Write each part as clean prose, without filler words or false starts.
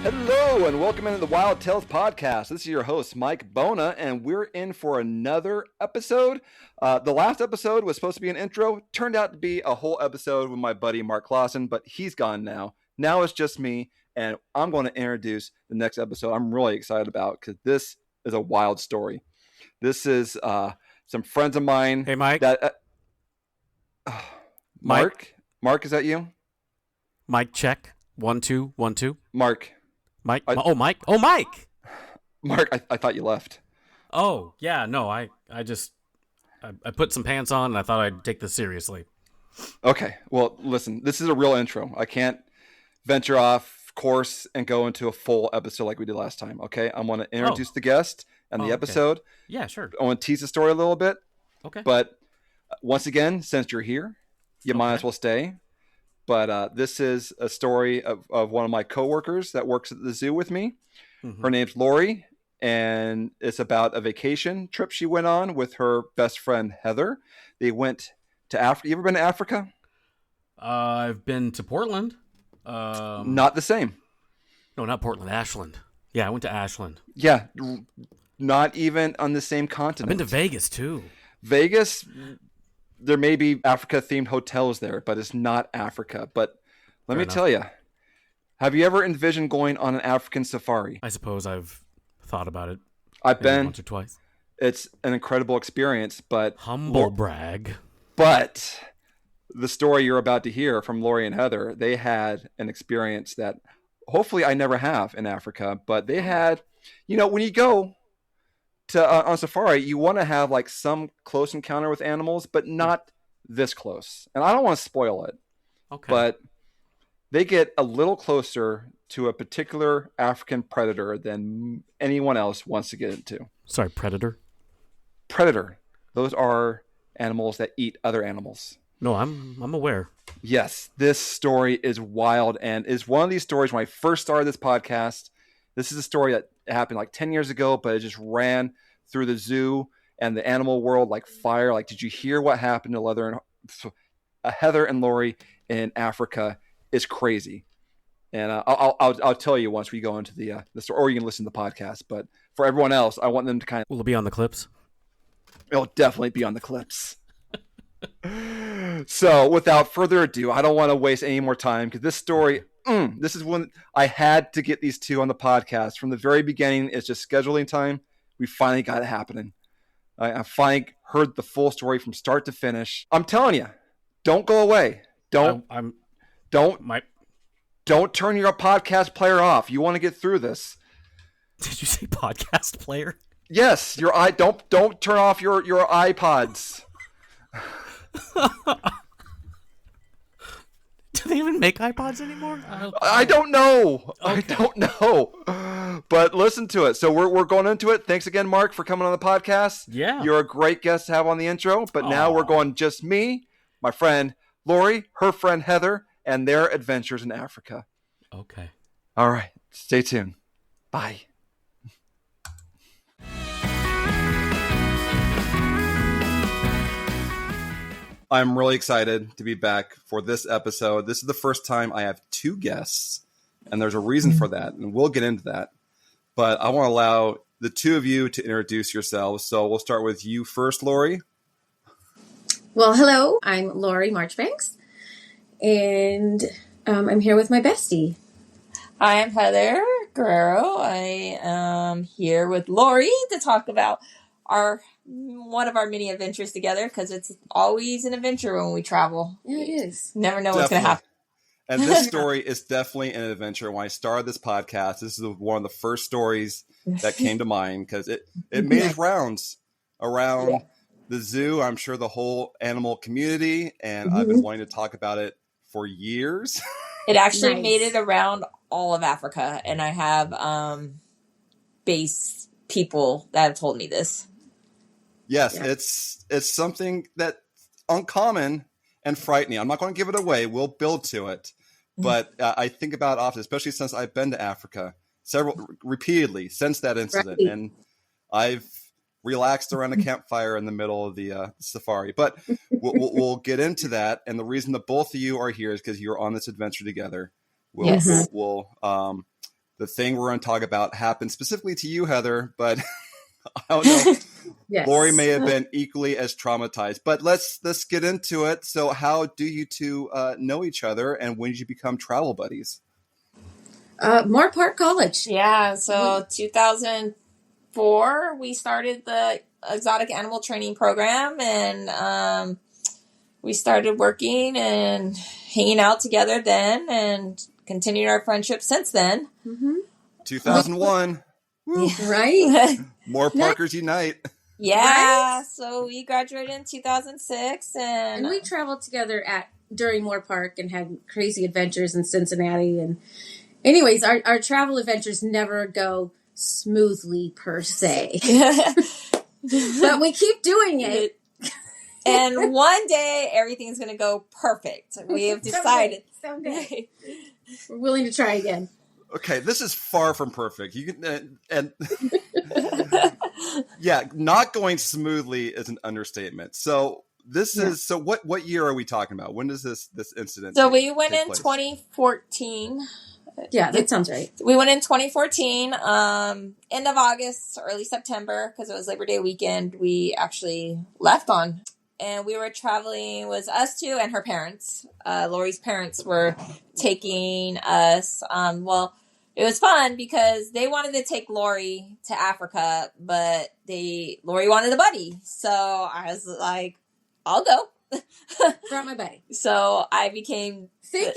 Hello and welcome into the Wild Tales podcast. This is your host, Mike Bona, and we're in for another episode. The last episode was supposed to be an intro. Turned out to be a whole episode with my buddy, Mark Clausen, but he's gone now. Now it's just me, and I'm going to introduce the next episode I'm really excited about because this is a wild story. This is some friends of mine. Hey, Mike. Mark, is that you? Mike, check. 1 2 1 2. Mark. Mike. Mike. Mark, I thought you left. Oh, yeah, no, I put some pants on and I thought I'd take this seriously. Okay, well, listen, this is a real intro. I can't venture off course and go into a full episode like we did last time, okay? I want to introduce the guest and the episode. Okay. Yeah, sure. I want to tease the story a little bit. Okay. But once again, since you're here, you might as well stay. But this is a story of one of my coworkers that works at the zoo with me. Mm-hmm. Her name's Lori, and it's about a vacation trip she went on with her best friend, Heather. They went to Africa. You ever been to Africa? I've been to Portland. Not the same. No, not Portland, Ashland. Yeah, I went to Ashland. Yeah, not even on the same continent. I've been to Vegas, too. Vegas... There may be Africa-themed hotels there, but it's not Africa. But let me tell you, have you ever envisioned going on an African safari? I suppose I've thought about it. I've been once or twice. It's an incredible experience, but humble brag. But the story you're about to hear from Lori and Heather, they had an experience that hopefully I never have in Africa. But they had, when you go to on safari, you want to have like some close encounter with animals, but not this close. And I don't want to spoil it. Okay. But they get a little closer to a particular African predator than anyone else wants to get into. Sorry, predator? Predator. Those are animals that eat other animals. No, I'm aware. Yes, this story is wild and is one of these stories when I first started this podcast. This is a story that happened like 10 years ago, but it just ran through the zoo and the animal world like fire. Like, did you hear what happened to Heather and Lori in Africa? Is crazy. And I'll tell you once we go into the story, or you can listen to the podcast. But for everyone else, I want them to kind of... Will it be on the clips? It'll definitely be on the clips. So without further ado, I don't want to waste any more time because this story... this is when I had to get these two on the podcast. From the very beginning, it's just scheduling time. We finally got it happening. I finally heard the full story from start to finish. I'm telling you, don't go away. Don't turn your podcast player off. You want to get through this. Did you say podcast player? Yes, don't turn off your iPods. Do they even make iPods anymore? I don't know. Okay. I don't know. But listen to it. So we're going into it. Thanks again, Mark, for coming on the podcast. Yeah. You're a great guest to have on the intro. But now we're going just me, my friend Lori, her friend Heather, and their adventures in Africa. Okay. All right. Stay tuned. Bye. I'm really excited to be back for this episode. This is the first time I have two guests, and there's a reason for that, and we'll get into that. But I want to allow the two of you to introduce yourselves. So we'll start with you first, Lori. Well, hello. I'm Lori Marchbanks, and I'm here with my bestie. Hi, I'm Heather Guerrero. I am here with Lori to talk about one of our mini adventures together, because it's always an adventure when we travel. Yeah, it is. Never know what's going to happen. And this story is definitely an adventure. When I started this podcast, this is one of the first stories that came to mind because it made its rounds around the zoo. I'm sure the whole animal community, and I've been wanting to talk about it for years. It actually made it around all of Africa, and I have base people that have told me this. Yes, it's something that's uncommon and frightening. I'm not going to give it away. We'll build to it. But I think about it often, especially since I've been to Africa repeatedly since that incident. Right. And I've relaxed around a campfire in the middle of the safari. But we'll get into that. And the reason that both of you are here is because you're on this adventure together. The the thing we're going to talk about happened specifically to you, Heather, but I don't know. Yes. Lori may have been equally as traumatized, but let's get into it. So how do you two know each other, and when did you become travel buddies? Moore Park College. Yeah, so 2004, we started the exotic animal training program, and we started working and hanging out together then, and continued our friendship since then. 2001. Woo. Right? More Parkers unite. Yeah, Right? so we graduated in 2006, And we traveled together during Moore Park and had crazy adventures in Cincinnati. And anyways, our travel adventures never go smoothly per se, but we keep doing it. And one day everything's going to go perfect. We have decided. Someday. We're willing to try again. Okay, this is far from perfect. You can and yeah, not going smoothly is an understatement. So this is so. What year are we talking about? When does this incident? So we went in place? 2014. Yeah, that sounds right. We went in 2014, end of August, early September, because it was Labor Day weekend. We actually left on, and we were traveling. It was us two and her parents. Lori's parents were taking us. Well, it was fun because they wanted to take Lori to Africa, but Lori wanted a buddy. So I was like, I'll go. Brought my buddy. So I became...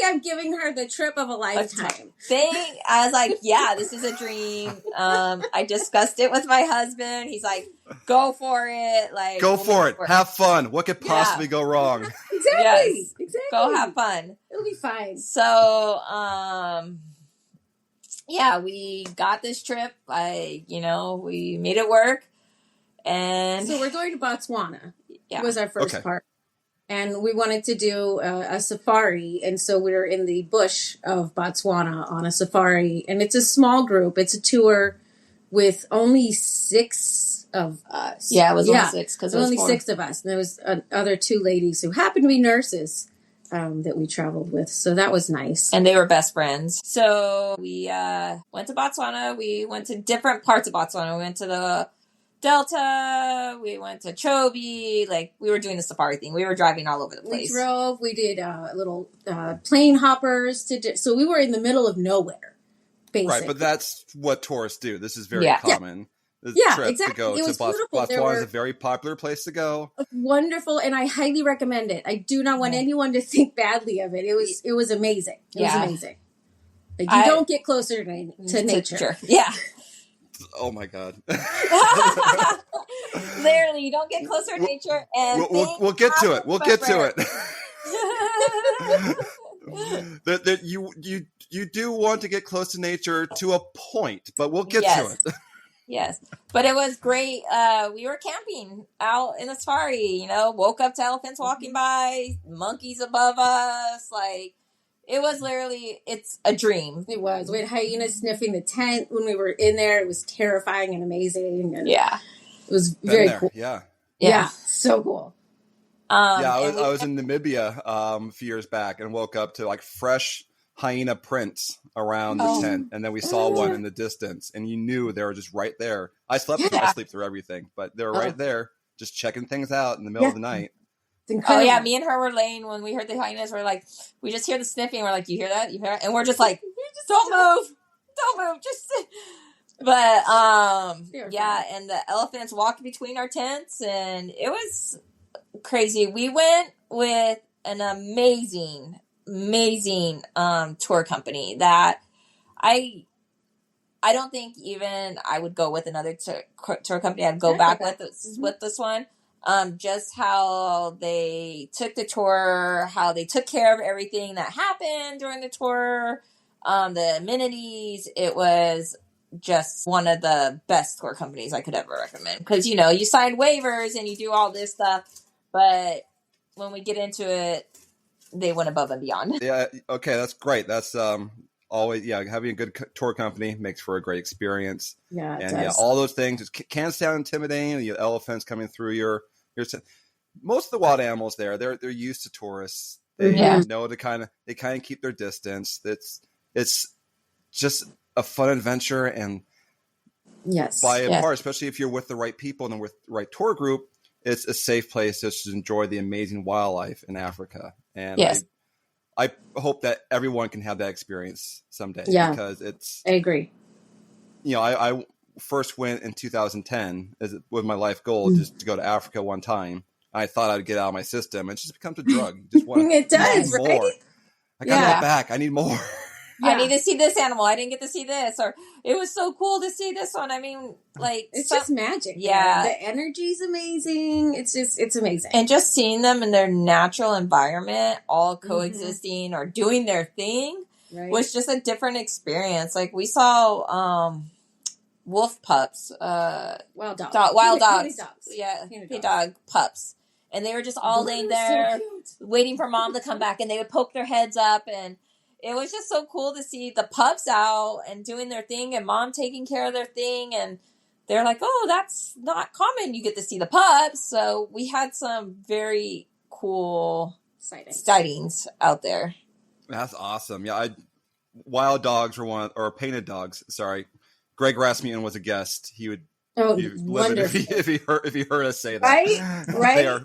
I'm giving her the trip of a lifetime. I was like, yeah, this is a dream. I discussed it with my husband. He's like, go for it. Like, go for it. Have fun. What could possibly go wrong? Exactly. Yes. Exactly. Go have fun. It'll be fine. So, yeah, we got this trip. We made it work. And so we're going to Botswana. Yeah. Was our first part. And we wanted to do a safari. And so we were in the bush of Botswana on a safari. And it's a small group. It's a tour with only 6 of us. Yeah, it was only 6. Because only 6 of us. And there was other 2 ladies who happened to be nurses that we traveled with. So that was nice. And they were best friends. So we went to Botswana. We went to different parts of Botswana. We went to the Delta, we went to Chobe, like we were doing the safari thing. We were driving all over the place. We did little plane hoppers so we were in the middle of nowhere, basically. Right, but that's what tourists do. This is very common. This trip exactly. To go it was to Botswana is a very popular place to go. Wonderful, and I highly recommend it. I do not want anyone to think badly of it. It was amazing. It was amazing. Like you don't get closer to nature. Yeah. Oh my God. Literally, you don't get closer to nature, and we'll get to it. We'll get to it. You do want to get close to nature to a point, but we'll get to it. Yes, but it was great. We were camping out in the safari. Woke up to elephants walking by, monkeys above us, like. It was literally, it's a dream. It was. We had hyenas sniffing the tent when we were in there. It was terrifying and amazing. And yeah. It was very cool. Yeah. Yeah. So cool. I was in Namibia a few years back and woke up to like fresh hyena prints around the tent. And then we saw one in the distance and you knew they were just right there. I slept through everything, but they were right there just checking things out in the middle of the night. Oh yeah, me and her were laying when we heard the hyenas. We're like, we just hear the sniffing. We're like, you hear that? You hear it? And we're just like, don't move, just sit. But yeah, and the elephants walked between our tents, and it was crazy. We went with an amazing tour company that I don't think even I would go with another tour company. I'd go back with this one. Just how they took the tour, how they took care of everything that happened during the tour, the amenities. It was just one of the best tour companies I could ever recommend. Because, you sign waivers and you do all this stuff, but when we get into it, they went above and beyond. Yeah, okay, that's great. That's always, having a good tour company makes for a great experience. Yeah, and all those things. It can sound intimidating. The elephants coming through your most of the wild animals they're used to tourists. They know they kind of keep their distance. It's just a fun adventure, and Yes. by a Yes. part, especially if you're with the right people and with the right tour group, it's a safe place to just enjoy the amazing wildlife in Africa. And Yes. I hope that everyone can have that experience someday. Yeah. Because it's, I agree. I first went in 2010 with my life goal just to go to Africa one time. I thought I'd get out of my system. It just becomes a drug. You just want It does, more. right? I got to Yeah. go back. I need more. Yeah. I need to see this animal. I didn't get to see this, or it was so cool to see this one. I mean, like It's just magic. Yeah. The energy's amazing. It's amazing. and just seeing them in their natural environment, all Mm-hmm. coexisting or doing their thing, Right. was just a different experience. Like we saw wolf pups, Wild dogs. wild Painted dogs, yeah, Painted painted dogs. dog pups, and they were just all They laying were so there cute. waiting for mom to come back, and they would poke their heads up, and it was just so cool to see the pups out and doing their thing and mom taking care of their thing. And they're like, oh, that's not common. You get to see the pups. So we had some very cool Exciting. sightings out there. That's awesome. Yeah, wild dogs were or painted dogs. Sorry, Greg Rasmussen was a guest. He would Oh, be livid wonderful. if he heard us say that. Right? Right?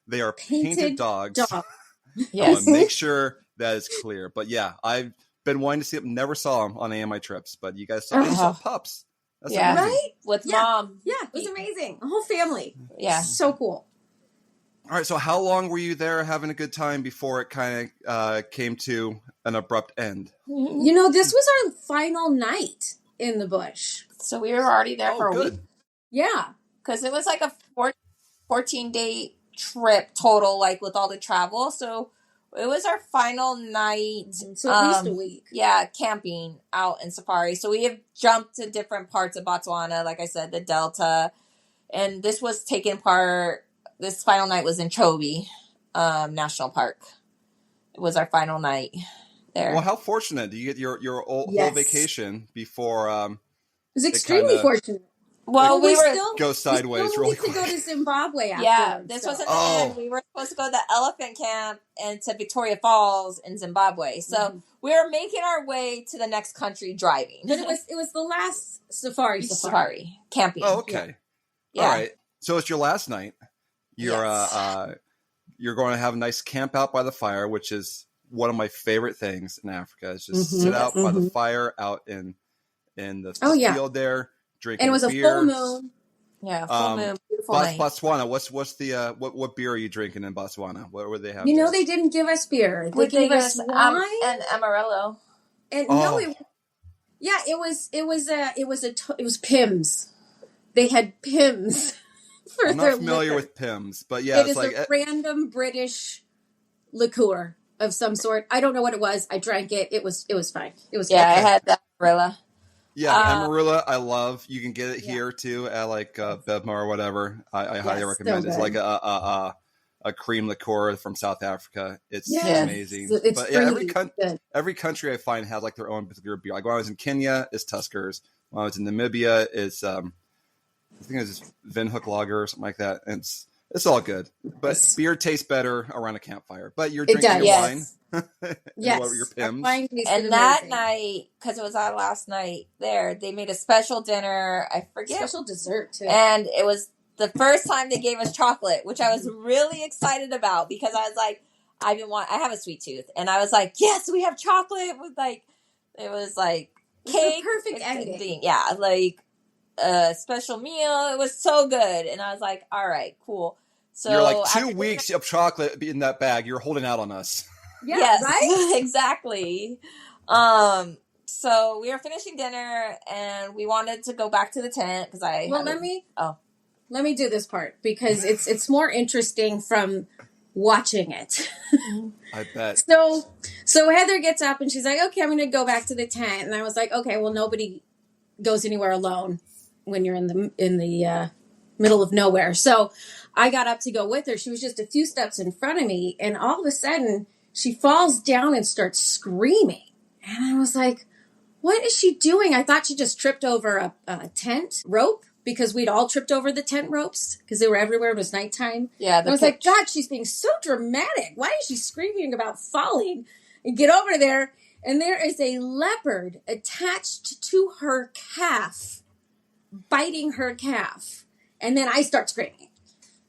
They are painted dogs. Dog. I Yes. want to make sure that is clear. But yeah, I've been wanting to see them. Never saw them on any of my trips, but you guys saw Uh-huh. pups. That's Yeah. amazing. Right? With Yeah. mom. Yeah, it was amazing. A whole family. Yeah. So cool. All right. So how long were you there having a good time before it kind of came to an abrupt end? You know, this was our final night in the bush. So we were already there for a good. week. Yeah. Because it was like a 14-day trip total, like with all the travel. So it was our final night. So at least a week. Yeah, camping out in safari. So we have jumped to different parts of Botswana, like I said, the Delta. And this final night was in Chobe National Park. It was our final night there. Well, how fortunate do you get your whole Yes. vacation before It was extremely kinda- fortunate. Well, we were still go sideways we still really need to go quick? to Zimbabwe yeah, afterwards. this so. wasn't Oh. the end. We were supposed to go to the elephant camp and to Victoria Falls in Zimbabwe. So Mhm. we were making our way to the next country driving. But it was the last safari. Camping. Oh, okay. Yeah. All right. So it's your last night. You're Yes. you're going to have a nice camp out by the fire, which is one of my favorite things in Africa. Is just Mhm. sit out by the Mhm. fire out in the Oh, yeah. field there, drinking And it was a beers. full moon. Yeah, full moon, beautiful night. Botswana. What's the what beer are you drinking in Botswana? What would they have? You know, there? they didn't give us beer. They Would gave they us give wine. and Amarillo. And Oh. no, it was Pimm's. They had Pimm's for I'm their not familiar liquor. with Pimm's, but yeah, It it's is like a random British liqueur of some sort. I don't know what it was. I drank it. It was fine. It was Yeah, fine. I had the Amarillo. yeah, Uh, Amarula. I love. You can get it Yeah. here too at like Bevmo or whatever. I highly Yes, recommend. so It's good. like a cream liqueur from South Africa. It's Yes. amazing. It's but yeah, fruity. Good. every country I find has like their own particular beer. Like when I was in Kenya, it's Tuskers. When I was in Namibia, it's I think it's Windhoek Lager or something like that. And it's all good, but Yes. beer tastes better around a campfire. But you're It drinking does. your Yes. wine. Yes. What were your Our Pimm's? wine tasted And that amazing. night, because it was our last night there, they made a special dinner. I forget. Special dessert too. And it was the first time they gave us chocolate, which I was really excited about because I was like, I have a sweet tooth. And I was like, yes, we have chocolate with like, it was like It was the cake. perfect ending. Yeah, like a special meal. It was so good. And I was like, all right, cool. So You're like after 2 dinner- weeks of chocolate in that bag. You're holding out on us. Yeah, yes, right? exactly. So we were finishing dinner and we wanted to go back to the tent because Let me do this part because it's more interesting from watching it. I bet. So Heather gets up and she's like, okay, I'm going to go back to the tent. And I was like, okay, well, nobody goes anywhere alone when you're in the middle of nowhere. So I got up to go with her. She was just a few steps in front of me. And all of a sudden she falls down and starts screaming. And I was like, what is she doing? I thought she just tripped over a tent rope because we'd all tripped over the tent ropes because they were everywhere. It was nighttime. yeah, I was like, God, she's being so dramatic. Why is she screaming about falling? And get over there. and there is a leopard attached to her calf, biting her calf. And then I start screaming.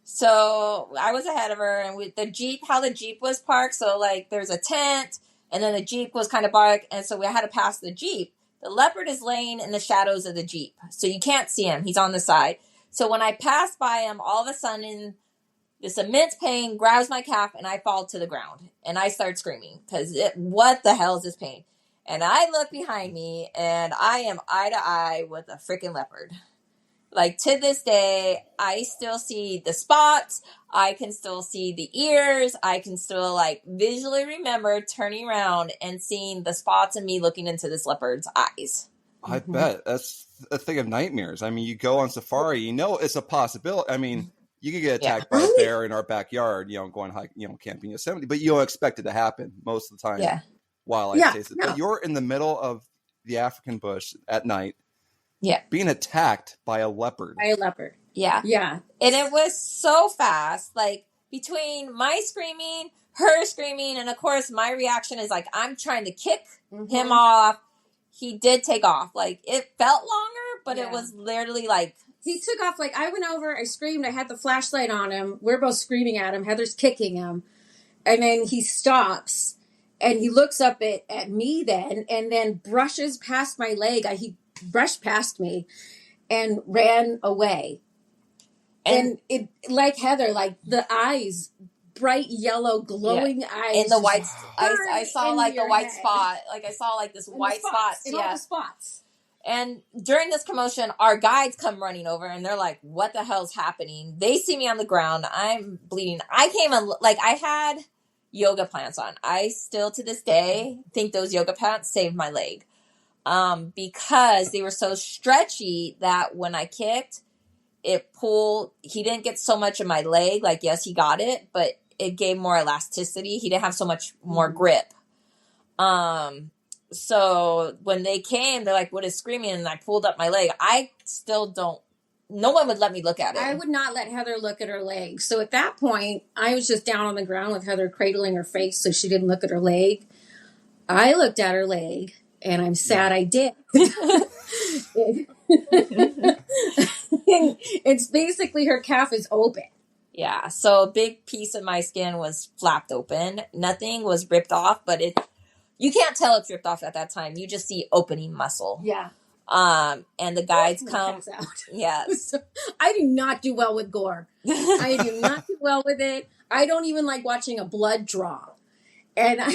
So I was ahead of her, and with the Jeep, how the Jeep was parked, so like there's a tent, and then the Jeep was kind of parked, and so we had to pass the Jeep. The leopard is laying in the shadows of the Jeep, so you can't see him. He's on the side. So when I pass by him, all of a sudden, this immense pain grabs my calf, and I fall to the ground, and I start screaming, because what the hell is this pain? And I look behind me, and I am eye to eye with a freaking leopard. Like, to this day, I still see the spots. I can still see the ears. I can still, like, visually remember turning around and seeing the spots and me looking into this leopard's eyes. I bet. That's a thing of nightmares. I mean, you go on safari, you know it's a possibility. I mean, you could get attacked by a bear in our backyard, going camping Yosemite, but you don't expect it to happen most of the time. Yeah. Wildlife chases. No. But you're in the middle of the African bush at night. Yeah. Being attacked by a leopard. Yeah. Yeah. And it was so fast. Like, between my screaming, her screaming, and of course my reaction is like, I'm trying to kick him off. He did take off. Like, it felt longer, but it was literally like... He took off. Like, I went over, I screamed, I had the flashlight on him. We're both screaming at him. Heather's kicking him. And then he stops. And he looks up at me then, and then brushes past my leg. He brushed past me and ran away. And it, like Heather, like the eyes, bright yellow, glowing eyes. And the white, I saw like the white spot. Like, I saw like this white spot. In all the spots. And during this commotion, our guides come running over, and they're like, what the hell's happening? They see me on the ground. I'm bleeding. I came in, like, I had yoga pants on. I still, to this day, think those yoga pants saved my leg. Because they were so stretchy that when I kicked, it pulled. He didn't get so much of my leg. Like, yes, he got it, but it gave more elasticity. He didn't have so much more grip. So when they came, they're like, what is screaming? And I pulled up my leg. I still don't, no one would let me look at it. I would not let Heather look at her leg. So at that point, I was just down on the ground with Heather cradling her face so she didn't look at her leg. I looked at her leg, and I'm sad I did. It's basically her calf is open. Yeah, so a big piece of my skin was flapped open. Nothing was ripped off, but you can't tell it's ripped off at that time. You just see opening muscle. Yeah. And the guides come. Yeah. So, I do not do well with gore. I do not do well with it. I don't even like watching a blood draw. And I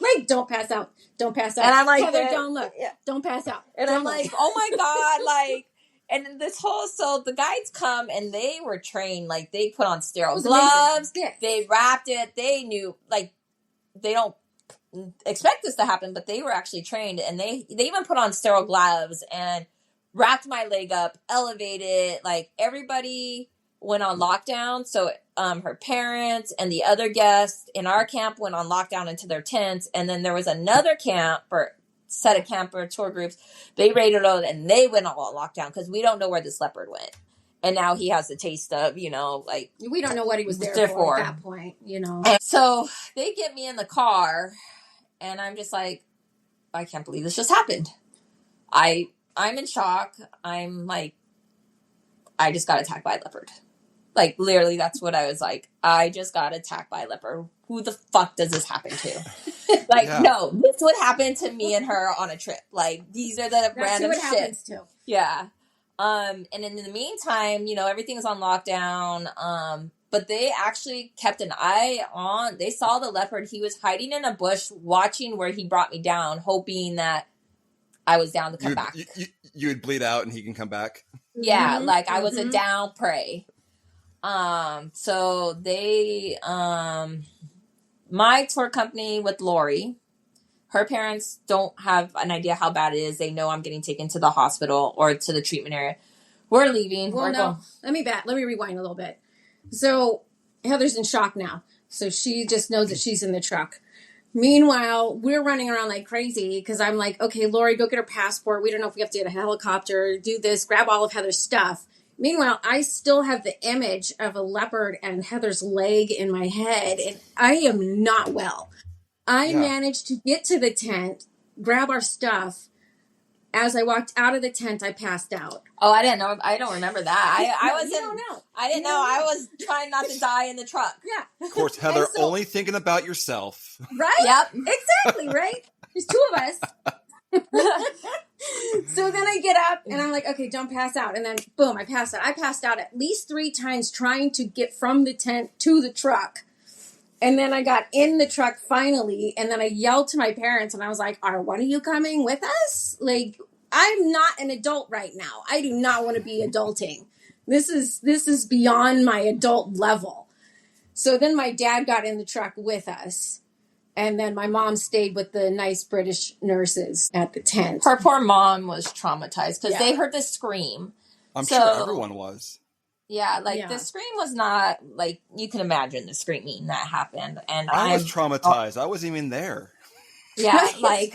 like, don't pass out. Don't pass out. And I'm like, Heather, don't look. Yeah. Don't pass out. And don't I'm like, oh my God, like, and so the guides come, and they were trained, like, they put on sterile gloves. They wrapped it. They knew, like, they don't expect this to happen, but they were actually trained, and they even put on sterile gloves and wrapped my leg up, elevated, like, everybody went on lockdown. So her parents and the other guests in our camp went on lockdown into their tents, and then there was another set of camper tour groups. They raided it, and they went all on lockdown because we don't know where this leopard went. And now he has the taste of, like... We don't know what he was there for at that point, And so they get me in the car, and I'm just like, I can't believe this just happened. I'm in shock. I'm like, I just got attacked by a leopard. Like, literally, that's what I was like. I just got attacked by a leopard. Who the fuck does this happen to? Like, no, this would happen to me and her on a trip. Like, these are the random shit. That's who it happens to. Yeah. And in the meantime, everything's on lockdown. But they actually kept an eye on, they saw the leopard. He was hiding in a bush, watching where he brought me down, hoping that I was down to come back. You would bleed out and he can come back. Yeah. Like, I was a down prey. So they, my tour company with Lori, her parents don't have an idea how bad it is. They know I'm getting taken to the hospital or to the treatment area. We're leaving. Well, let me rewind a little bit. So Heather's in shock now. So she just knows that she's in the truck. Meanwhile, we're running around like crazy because I'm like, okay, Lori, go get her passport. We don't know if we have to get a helicopter, do this, grab all of Heather's stuff. Meanwhile, I still have the image of a leopard and Heather's leg in my head, and I am not well. I Yeah. managed to get to the tent, grab our stuff. As I walked out of the tent, I passed out. Oh, I didn't know. I don't remember that. I No, wasn't. you don't know. I didn't You know. don't I know. was trying not to die in the truck. Yeah. Of course, Heather, And so- only thinking about yourself. Right? Yep. Exactly, right? There's two of us. So then I get up and I'm like, okay, don't pass out. And then boom, I passed out. I passed out at least 3 times trying to get from the tent to the truck. And then I got in the truck finally, and then I yelled to my parents, and I was like, are one of you coming with us? Like, I'm not an adult right now. I do not want to be adulting. This is beyond my adult level. So then my dad got in the truck with us, and then my mom stayed with the nice British nurses at the tent. Her poor mom was traumatized because Yeah. they heard the scream. I'm So- sure everyone was. Yeah, like Yeah. the scream was not like you can imagine the screaming that happened, and I was I'm traumatized. I wasn't even there. yeah, Right.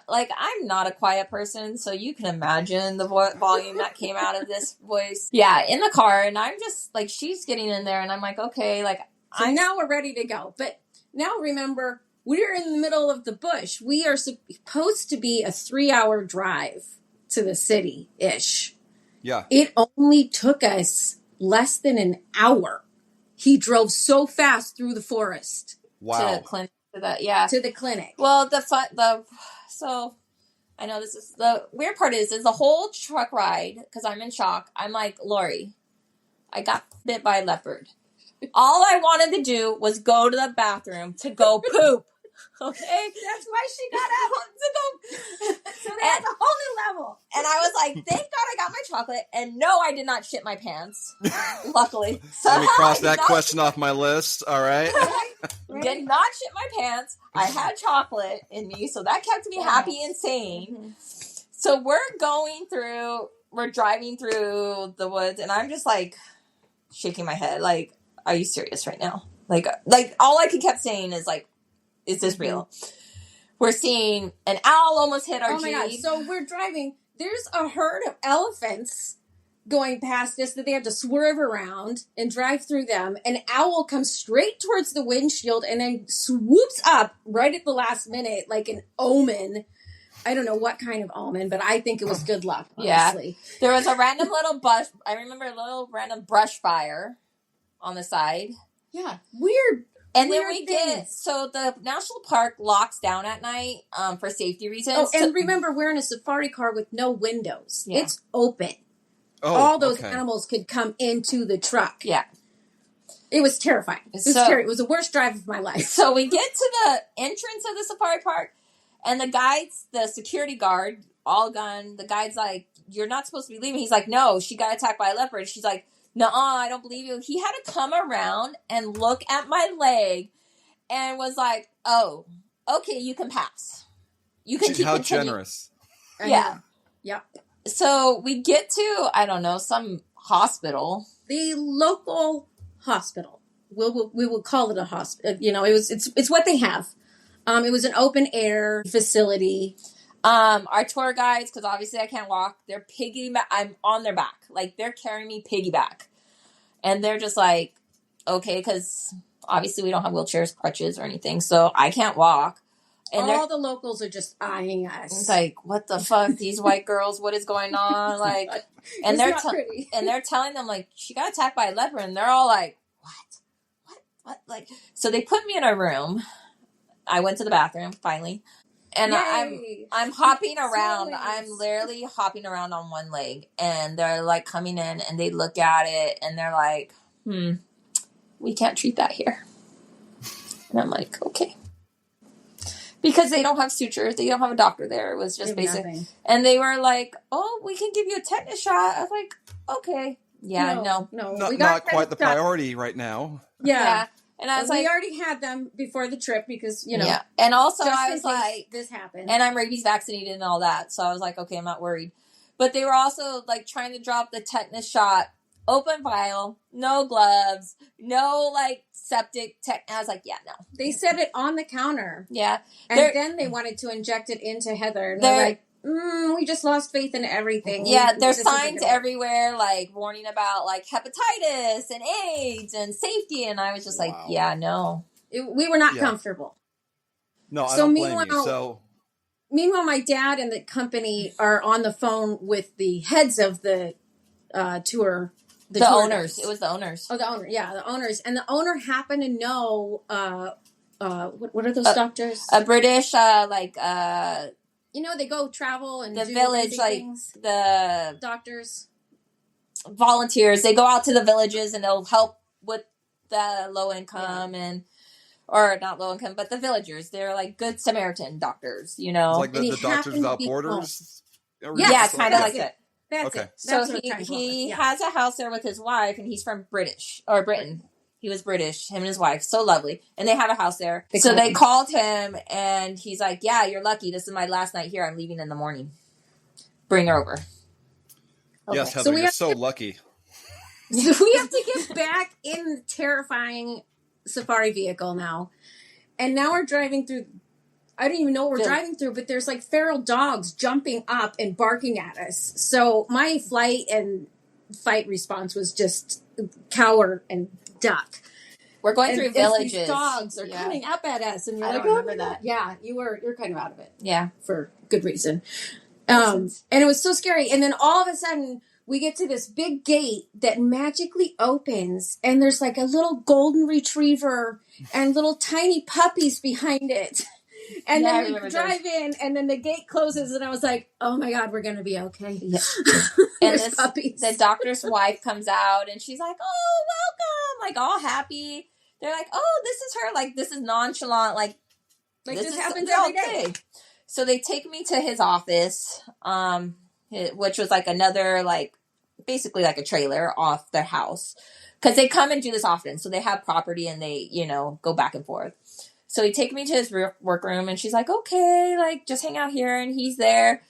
like I'm not a quiet person, so you can imagine the volume that came out of this voice. Yeah, in the car, and I'm just like she's getting in there, and I'm like, okay, like So now we're ready to go. But now remember, we're in the middle of the bush. We are supposed to be a 3-hour drive to the city-ish. Yeah. It only took us less than an hour. He drove so fast through the forest Wow. to clinic to that, yeah. to the clinic. Well, so I know this is the weird part is the whole truck ride because I'm in shock. I'm like, Lori, I got bit by a leopard. All I wanted to do was go to the bathroom to go poop. Okay, That's why she got out to go. So that's a whole new level. and I was like, thank God I got my chocolate. And no, I did not shit my pants. Luckily, Let me cross I did that not- question off my list. All right. Right? Did not shit my pants. I had chocolate in me, so that kept me happy and sane. So we're driving through the woods, and I'm just like shaking my head, like, are you serious right now? Like all I kept saying is like, is this real? We're seeing an owl almost hit our Oh my God. Jeep. So we're driving. There's a herd of elephants going past us that they have to swerve around and drive through them. An owl comes straight towards the windshield and then swoops up right at the last minute like an omen. I don't know what kind of omen, but I think it was good luck, Yeah. honestly. There was a random little bush. I remember a little random brush fire on the side. Yeah. Weird. And then Weird we things. get so the national park locks down at night for safety reasons. Oh, and remember, we're in a safari car with no windows. Yeah. It's open. Oh, All those okay. animals could come into the truck. Yeah. It was terrifying. It was So- scary. It was the worst drive of my life. So we get to the entrance of the safari park, and the guide's the security guard, all gun. The guide's like, "You're not supposed to be leaving." He's like, "No, she got attacked by a leopard." She's like, "No, I don't believe you." He had to come around and look at my leg, and was like, "Oh, okay, you can pass. You can keep How continue." generous. I Yeah. know. Yep. So we get to I don't know some hospital. The local hospital. We will call it a hospital. You know, it's what they have. It was an open air facility. Our tour guides, because obviously I can't walk, they're piggyback. I'm on their back, like they're carrying me piggyback, and they're just like, okay, because obviously we don't have wheelchairs, crutches, or anything, so I can't walk. And All the locals are just eyeing us. it's like, what the fuck, these white girls, what is going on? Like, and It's they're not pretty. and they're telling them like she got attacked by a leopard, and they're all like, what, like. So they put me in a room. I went to the bathroom finally, and Yay. I'm hopping So around. nice. I'm literally hopping around on one leg, and they're like coming in, and they look at it, and they're like, we can't treat that here. And I'm like, okay. Because they don't have sutures. They don't have a doctor there. It was just They have basic. nothing. And they were like, oh, we can give you a tetanus shot. I was like, okay. Yeah, no. We got Not quite the tetanus shot. priority right now. Yeah. And I was we like, already had them before the trip because, you know, yeah. And also just I in was case like, this happened. and I'm rabies vaccinated and all that. So I was like, okay, I'm not worried. But they were also like trying to drop the tetanus shot, open vial, no gloves, no like septic tech. And I was like, yeah, no. They set it on the counter. Yeah. And They're- then they wanted to inject it into Heather. And They're- they're like, we just lost faith in everything. Yeah, This there's isn't signs gonna work." everywhere like warning about like hepatitis and AIDS and safety. And I was just like, Wow. yeah, no. We were not Yeah. comfortable. No, I So don't blame you. meanwhile, my dad and the company are on the phone with the heads of the tour. The tour owners. guides. It was the owners. Oh, the owner. Yeah, the owners. And the owner happened to know, what are those doctors? A British, you know, they go travel and the do village, like things. the Doctors. volunteers. They go out to the villages and they'll help with the low income or not low income, but the villagers. They're like good Samaritan doctors, you know. It's like the Doctors Without Borders. Yeah, kind of like it. that. That's okay. it. That's So he has a house there with his wife, and he's from Britain. He was British, him and his wife. So lovely. And they have a house there. So they called him, and he's like, yeah, you're lucky. This is my last night here. I'm leaving in the morning. Bring her over. Okay. Yes, Heather, you're so lucky. So we have to get back in the terrifying safari vehicle now. And now we're driving through... I don't even know what we're driving through, but there's like feral dogs jumping up and barking at us. So my flight and fight response was just cower and duck. We're going through villages. These dogs are coming up at us, and you're like, remember that. Yeah, you're kind of out of it. Yeah, for good reason. And it was so scary. And then all of a sudden, we get to this big gate that magically opens, and there's like a little golden retriever and little tiny puppies behind it. And then we drive in, and then the gate closes, and I was like, "Oh my God, we're gonna be okay." Yeah. And the doctor's wife comes out, and she's like, "Oh, welcome!" Like all happy. They're like, "Oh, this is her." Like this is nonchalant. Like this happens every day. So they take me to his office, which was like another basically like a trailer off their house, because they come and do this often. So they have property, and they go back and forth. So he take me to his workroom, and she's like, okay, like, just hang out here. And he's there.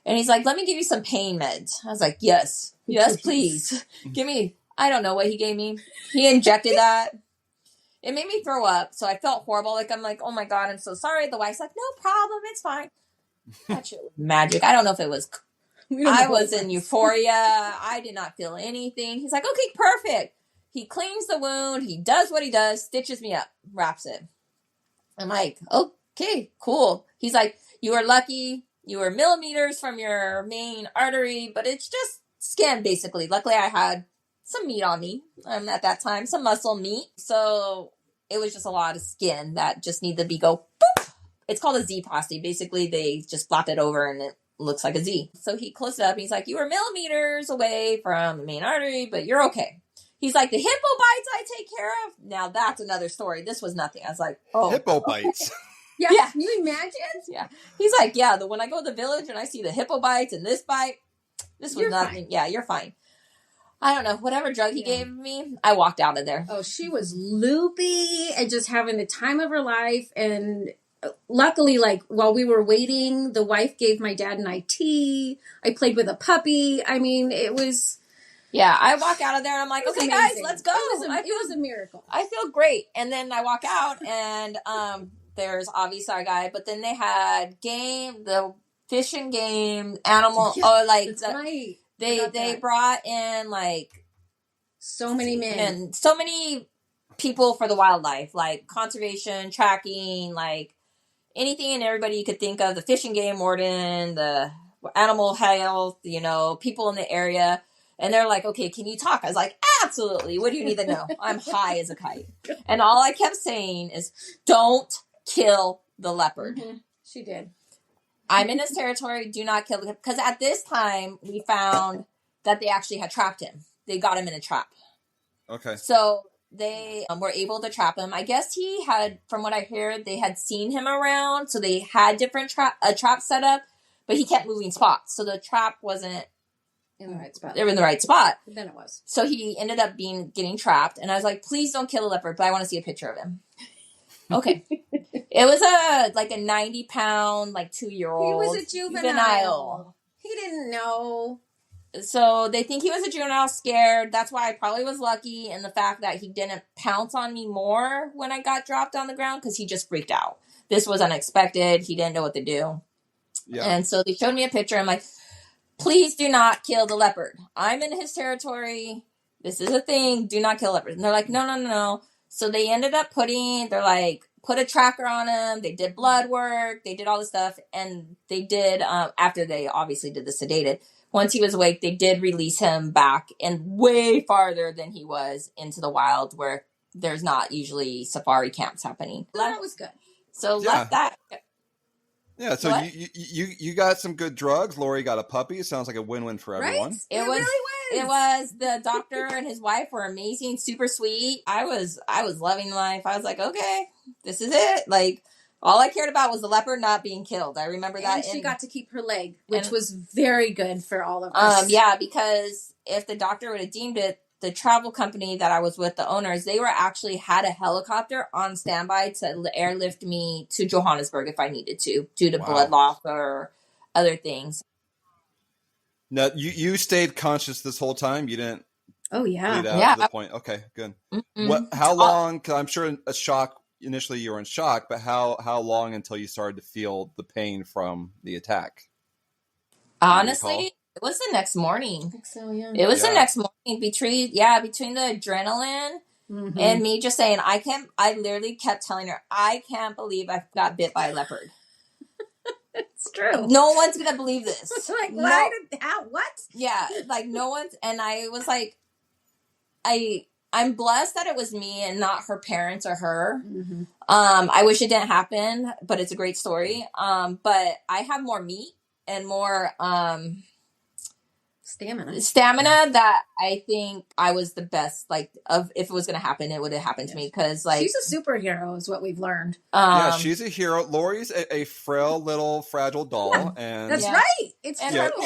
And he's like, let me give you some pain meds. I was like, yes, please. Give me, I don't know what he gave me. He injected that. It made me throw up. So I felt horrible. Like, I'm like, oh my God, I'm so sorry. The wife's like, no problem. It's fine. That shit was magic. I don't know if it was, I was in euphoria. I did not feel anything. He's like, okay, perfect. He cleans the wound. He does what he does, stitches me up, wraps it. I'm like, okay, cool. He's like, you were lucky. You were millimeters from your main artery, but it's just skin, basically. Luckily, I had some meat on me at that time, some muscle meat. So it was just a lot of skin that just needed to be boop. It's called a Z-plasty. Basically, they just flap it over and it looks like a Z. So he closed it up. And he's like, you were millimeters away from the main artery, but you're okay. He's like, the hippo bites I take care of? Now that's another story. This was nothing. I was like, oh. Hippo bites? Yeah. Can you imagine? Yeah. He's like, yeah, when I go to the village and I see the hippo bites and this bite, this was nothing. Fine. Yeah, you're fine. I don't know. Whatever drug he gave me, I walked out of there. Oh, she was loopy and just having the time of her life. And luckily, while we were waiting, the wife gave my dad an IT. I played with a puppy. I mean, it was... Yeah, I walk out of there and I'm like, okay, guys, let's go. It was a miracle. I feel great. And then I walk out and there's obviously our guy, but then they had the fish and game, animal, right. They brought in so many men. And so many people for the wildlife, like conservation, tracking, anything and everybody you could think of, the fish and game warden, the animal health, people in the area. And they're like, okay, can you talk? I was like, absolutely. What do you need to know? I'm high as a kite. And all I kept saying is, don't kill the leopard. Mm-hmm. She did. I'm in his territory. Do not kill him. Because at this time, we found that they actually had trapped him. They got him in a trap. Okay. So they were able to trap him. I guess he had, from what I heard, they had seen him around. So they had different trap set up. But he kept moving spots. So the trap wasn't in the right spot. They were in the right spot. But then it was. So he ended up getting trapped. And I was like, please don't kill the leopard, but I want to see a picture of him. Okay. It was a 90-pound, 2-year-old. He was a juvenile. He didn't know. So they think he was a juvenile, scared. That's why I probably was lucky in the fact that he didn't pounce on me more when I got dropped on the ground, because he just freaked out. This was unexpected. He didn't know what to do. Yeah. And so they showed me a picture. I'm like, please do not kill the leopard. I'm in his territory. This is a thing. Do not kill leopards. And they're like, no. So they ended up putting put a tracker on him. They did blood work. They did all this stuff. And they did, after they obviously did the sedated, once he was awake, they did release him back and way farther than he was into the wild where there's not usually safari camps happening. So that was good. So Yeah. left that. Yeah, so What? you got some good drugs. Lori got a puppy. It sounds like a win-win for everyone. Right? It really was. It was. The doctor and his wife were amazing, super sweet. I was loving life. I was like, okay, this is it. Like, all I cared about was the leopard not being killed. I remember that. And she got to keep her leg, which was very good for all of us. Yeah, because if the doctor would have deemed it, the travel company that I was with, the owners, they were actually had a helicopter on standby to airlift me to Johannesburg if I needed to, due to blood loss or other things. Now, you stayed conscious this whole time? You didn't bleed out to the point? Okay, good. Mm-mm. How long, because I'm sure a shock, initially you were in shock, but how long until you started to feel the pain from the attack? Honestly, it was the next morning. I think so, yeah. It was the next morning between the adrenaline and me just saying, I literally kept telling her, I can't believe I got bit by a leopard. It's true. No one's going to believe this. Like, what? Yeah, like no one's, and I was like, I'm blessed that it was me and not her parents or her. Mm-hmm. I wish it didn't happen, but it's a great story. But I have more meat and more, stamina that I think I was the best, like, of if it was going to happen, it would have happened to me. Cause like, she's a superhero is what we've learned. Yeah, she's a hero. Lori's a frail little fragile doll. And that's right. It's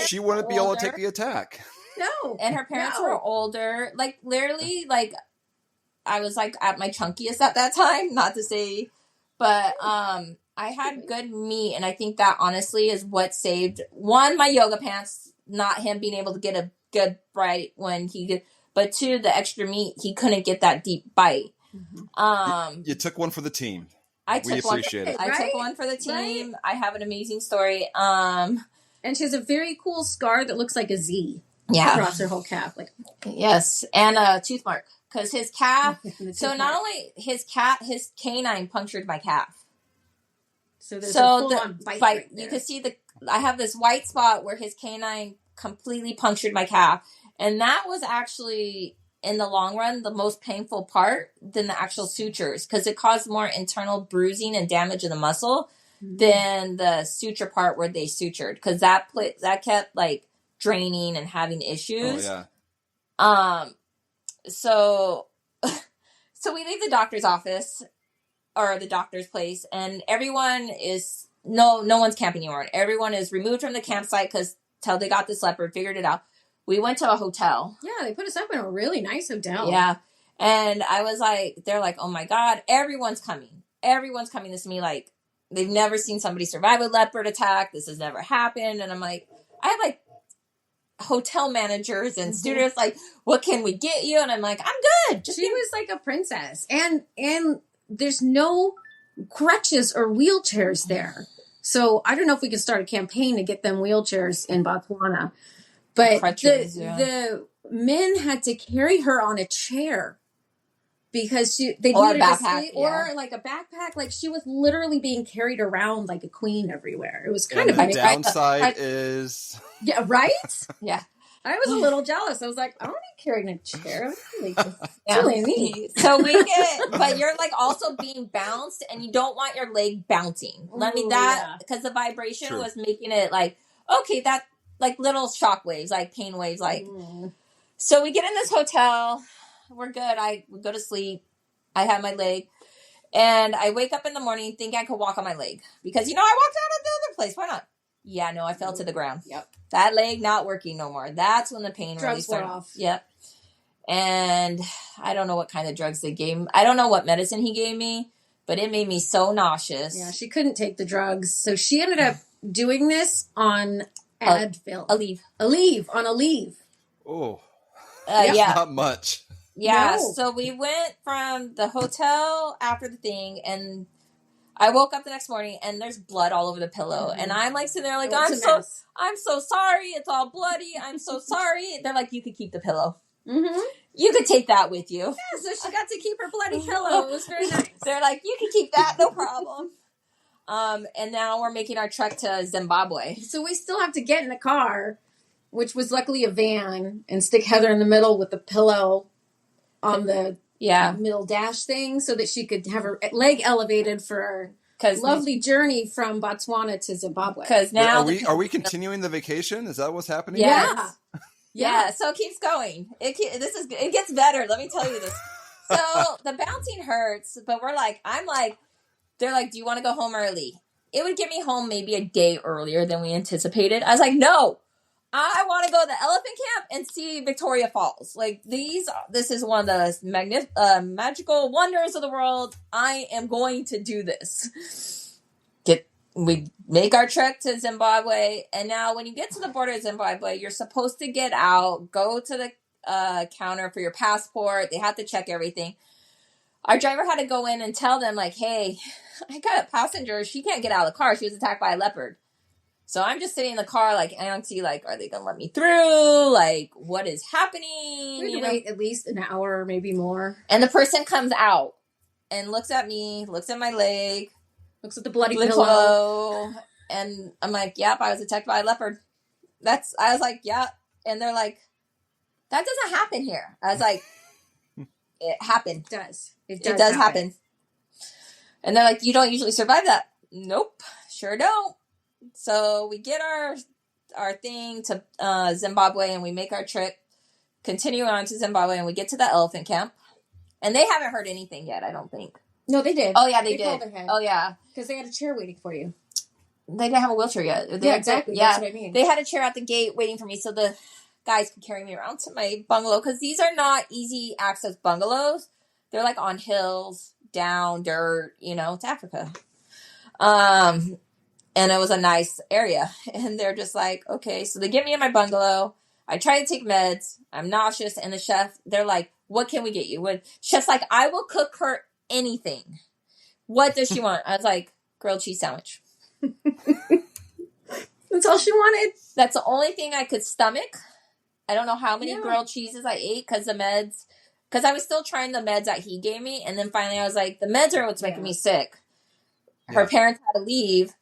she wouldn't be able to take the attack. No. And her parents were older. Like, literally, like, I was, like, at my chunkiest at that time. Not to say, but I had good meat. And I think that, honestly, is what saved, one, my yoga pants, not him being able to get a good bite when he did, but two, the extra meat, he couldn't get that deep bite. You took one for the team. We appreciate it. I took one for the team. I have an amazing story. And she has a very cool scar that looks like a Z. Yeah. Across her whole calf. Like, yes. And a tooth mark. Because his calf, so not only his canine punctured my calf. So there's a full-on bite right there. You can see I have this white spot where his canine completely punctured my calf. And that was actually, in the long run, the most painful part than the actual sutures. Because it caused more internal bruising and damage of the muscle than the suture part where they sutured. Because that kept, like, draining and having issues. Oh, yeah. So we leave the doctor's office or the doctor's place, and everyone is no one's camping anymore. Everyone is removed from the campsite till they got this leopard, figured it out. We went to a hotel. Yeah, they put us up in a really nice hotel. Yeah, and I was like, they're like, oh my god, everyone's coming. Everyone's coming to me like they've never seen somebody survive a leopard attack. This has never happened, and I'm like, I have like hotel managers and students like, what can we get you? And I'm like, I'm good. She was like a princess, and there's no crutches or wheelchairs there. So I don't know if we could start a campaign to get them wheelchairs in Botswana, but crutches, the men had to carry her on a chair because they needed a sleep, or like a backpack. Like, she was literally being carried around like a queen everywhere. It was kind of the downside is right. Yeah. I was a little jealous. I was like, I don't need carrying a chair. It's really neat. So but you're like also being bounced, and you don't want your leg bouncing. Because the vibration was making it like, okay, that like little shock waves, like pain waves, like. So we get in this hotel. We're good. I go to sleep. I have my leg. And I wake up in the morning thinking I could walk on my leg. Because, I walked out of the other place. Why not? Yeah, no, I fell to the ground. Yep. That leg not working no more. That's when the pain really started. Off. Yep. And I don't know what kind of drugs they gave me. I don't know what medicine he gave me, but it made me so nauseous. Yeah, she couldn't take the drugs. So she ended up doing this on Advil. On a leave. Oh. Yeah. Not much. Yeah, No. So we went from the hotel after the thing, and I woke up the next morning, and there's blood all over the pillow, and I'm like sitting there like, I'm so sorry, it's all bloody, I'm so sorry. They're like, you could keep the pillow. Mm-hmm. You could take that with you. Yeah, so she got to keep her bloody pillow. It was very nice. They're like, you can keep that, no problem. And now we're making our trek to Zimbabwe. So we still have to get in the car, which was luckily a van, and stick Heather in the middle with the pillow on the middle dash thing so that she could have her leg elevated for our lovely journey from Botswana to Zimbabwe. Because now are we continuing the vacation? Is that what's happening? Yeah. So it keeps going. It gets better. Let me tell you this. So the bouncing hurts, but they're like, do you want to go home early? It would get me home maybe a day earlier than we anticipated. I was like, no, I want to go to the elephant camp and see Victoria Falls. Like this is one of the magical wonders of the world. I am going to do this. We make our trek to Zimbabwe, and now when you get to the border of Zimbabwe, you're supposed to get out, go to the counter for your passport. They have to check everything. Our driver had to go in and tell them, like, hey, I got a passenger. She can't get out of the car. She was attacked by a leopard. So I'm just sitting in the car, like, antsy, like, are they going to let me through? Like, what is happening? We had to wait at least an hour, maybe more. And the person comes out and looks at me, looks at my leg, looks at the bloody pillow. And I'm like, yep, I was attacked by a leopard. I was like, yeah. And they're like, that doesn't happen here. I was like, it happened. It does happen. And they're like, you don't usually survive that. Nope, sure don't. So we get our thing to Zimbabwe, and we make our trip, continue on to Zimbabwe, and we get to the elephant camp. And they haven't heard anything yet, I don't think. No, they did. Oh, yeah, they did. Called ahead. Oh, yeah. Because they had a chair waiting for you. They didn't have a wheelchair yet. Exactly. Yeah. That's what I mean. They had a chair at the gate waiting for me, so the guys could carry me around to my bungalow, because these are not easy access bungalows. They're like on hills, down, dirt, it's Africa. And it was a nice area. And they're just like, okay. So they get me in my bungalow. I try to take meds. I'm nauseous. And the chef, they're like, what can we get you? Chef's like, I will cook her anything. What does she want? I was like, grilled cheese sandwich. That's all she wanted. That's the only thing I could stomach. I don't know how many grilled cheeses I ate because I was still trying the meds that he gave me. And then finally I was like, the meds are what's making me sick. Her parents had to leave.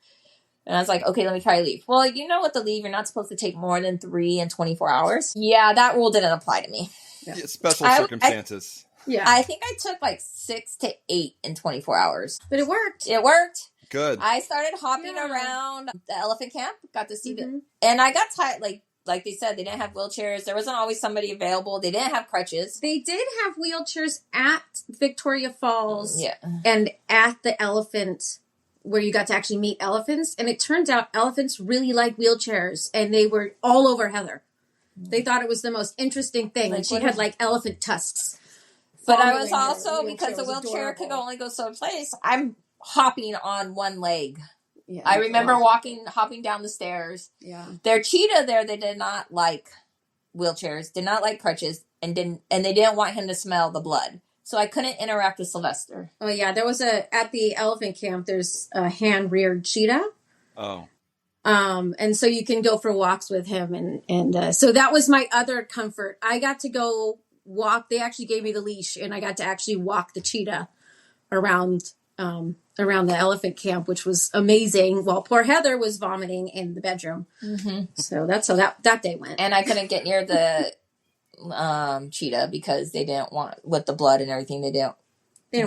And I was like, okay, let me try to leave. Well, with the leave, you're not supposed to take more than 3 in 24 hours. Yeah, that rule didn't apply to me. Yeah. Special circumstances. I think I took like 6 to 8 in 24 hours. But it worked. Good. I started hopping around the elephant camp. Got to see them. And I got tired, like they said, they didn't have wheelchairs. There wasn't always somebody available. They didn't have crutches. They did have wheelchairs at Victoria Falls. Yeah. And at the elephant, where you got to actually meet elephants. And it turns out elephants really like wheelchairs. And they were all over Heather. They thought it was the most interesting thing. And she had like elephant tusks. But I was also, because the wheelchair could only go so place, I'm hopping on one leg. Yeah, I remember hopping down the stairs. Yeah. Their cheetah there, they did not like wheelchairs, did not like crutches, and they didn't want him to smell the blood. So I couldn't interact with Sylvester. Oh yeah, there was at the elephant camp, there's a hand-reared cheetah. Oh. And so you can go for walks with him, and so that was my other comfort. I got to go walk. They actually gave me the leash, and I got to actually walk the cheetah around the elephant camp, which was amazing, while poor Heather was vomiting in the bedroom. Mm-hmm. So that's how that day went. And I couldn't get near the cheetah because they didn't want, with the blood and everything, they didn't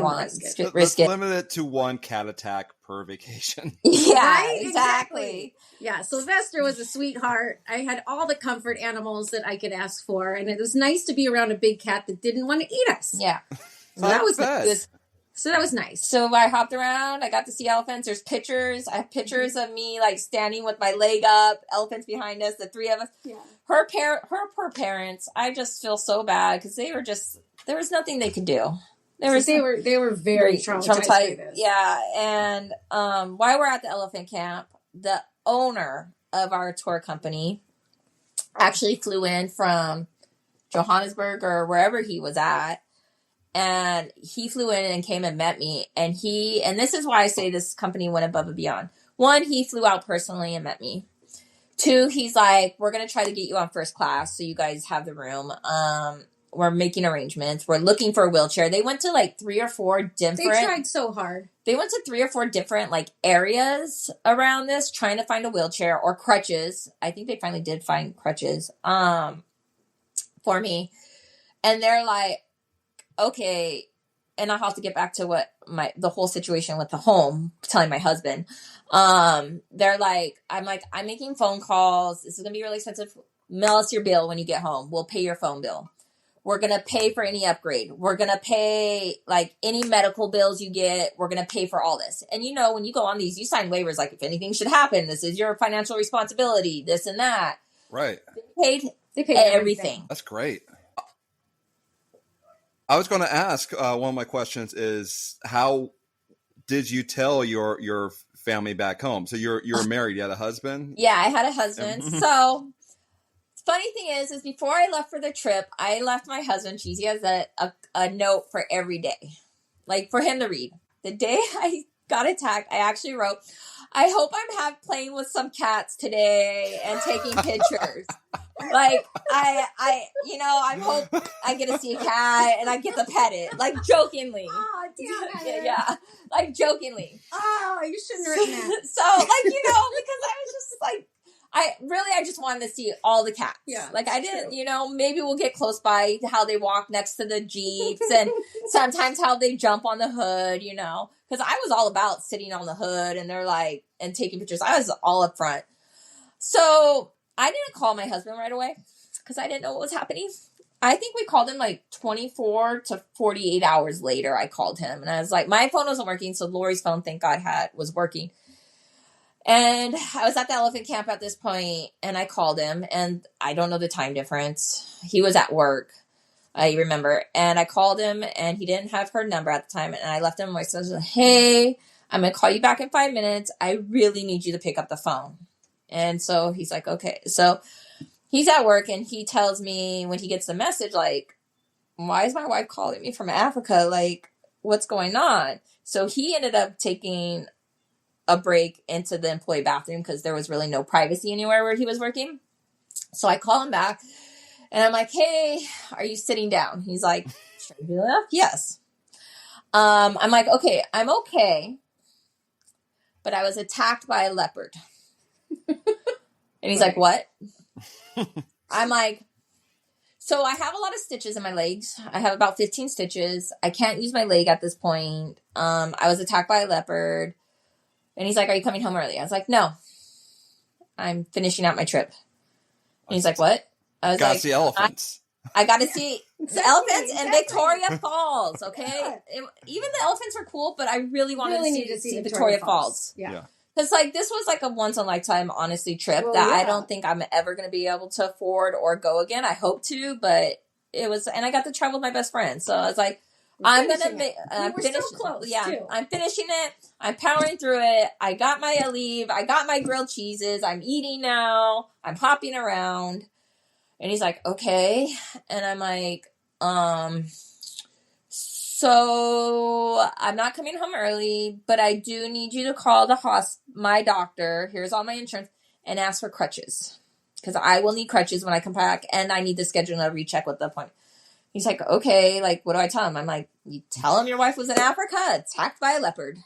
want to risk it. Limit it to one cat attack per vacation. Yeah, right? exactly. Yeah, Sylvester was a sweetheart. I had all the comfort animals that I could ask for, and it was nice to be around a big cat that didn't want to eat us. Yeah. So that was nice. So that was nice. So I hopped around. I got to see elephants. There's pictures. I have pictures of me like standing with my leg up, elephants behind us, the three of us. Yeah. Her poor parents. I just feel so bad because there was nothing they could do. They were very traumatized by this. Yeah. And while we're at the elephant camp, the owner of our tour company actually flew in from Johannesburg or wherever he was at. And he flew in and came and met me. And this is why I say this company went above and beyond. 1, he flew out personally and met me. 2, he's like, we're going to try to get you on first class so you guys have the room. we're making arrangements. We're looking for a wheelchair. They went to like 3 or 4 different. They tried so hard. They went to 3 or 4 different like areas around this trying to find a wheelchair or crutches. I think they finally did find crutches for me. And they're like, okay. And I'll have to get back to what the whole situation with the home, telling my husband. They're like, I'm making phone calls. This is going to be really expensive. Mail us your bill when you get home. We'll pay your phone bill. We're going to pay for any upgrade. We're going to pay like any medical bills you get. We're going to pay for all this. And you know, when you go on these, you sign waivers. Like if anything should happen, this is your financial responsibility, this and that. Right. They paid everything. That's great. I was going to ask, one of my questions is, how did you tell your family back home? So you're married, you had a husband? Yeah, I had a husband. So funny thing is before I left for the trip, I left my husband, he has a note for every day, like for him to read. The day I got attacked, I actually wrote, I hope I'm playing with some cats today and taking pictures. Like I hope I get to see a cat and I get to pet it, like jokingly. Oh, damn it. Yeah, like jokingly. Oh, you shouldn't have written that. So like, because I was just like, I just wanted to see all the cats. Yeah, like I didn't, maybe we'll get close by how they walk next to the Jeeps and sometimes how they jump on the hood, because I was all about sitting on the hood and they're like, and taking pictures. I was all up front. So I didn't call my husband right away because I didn't know what was happening. I think we called him like 24 to 48 hours later. I called him and I was like, my phone wasn't working. So Lori's phone, thank God, was working. And I was at the elephant camp at this point and I called him and I don't know the time difference. He was at work. I remember. And I called him and he didn't have her number at the time. And I left him a voice. I was like, hey, I'm going to call you back in 5 minutes. I really need you to pick up the phone. And so he's like, okay. So he's at work and he tells me when he gets the message, like, why is my wife calling me from Africa? Like, what's going on? So he ended up taking a break into the employee bathroom because there was really no privacy anywhere where he was working. So I call him back and I'm like, hey, are you sitting down? He's like, strangely enough, yes. I'm like, okay, I'm okay. But I was attacked by a leopard. And he's like, what? I'm like, so I have a lot of stitches in my legs. I have about 15 stitches. I can't use my leg at this point. I was attacked by a leopard. And he's like, are you coming home early? I was like, no, I'm finishing out my trip. And he's like, what? I was Gotta like, see elephants. I got to see the elephants and Victoria Falls. Okay. Even the elephants are cool, but I really wanted to see Victoria Falls. Yeah. Because, like, this was, like, a once-in-a-lifetime, honestly, trip I don't think I'm ever going to be able to afford or go again. I hope to, but it was... And I got to travel with my best friend. So, I was like, I'm going to make... We're so close, too. I'm finishing it. I'm powering through it. I got my Aleve. I got my grilled cheeses. I'm eating now. I'm hopping around. And he's like, okay. And I'm like, so I'm not coming home early, but I do need you to call my doctor. Here's all my insurance and ask for crutches because I will need crutches when I come back and I need to schedule a recheck with the appointment. He's like, okay, like, what do I tell him? I'm like, you tell him your wife was in Africa attacked by a leopard.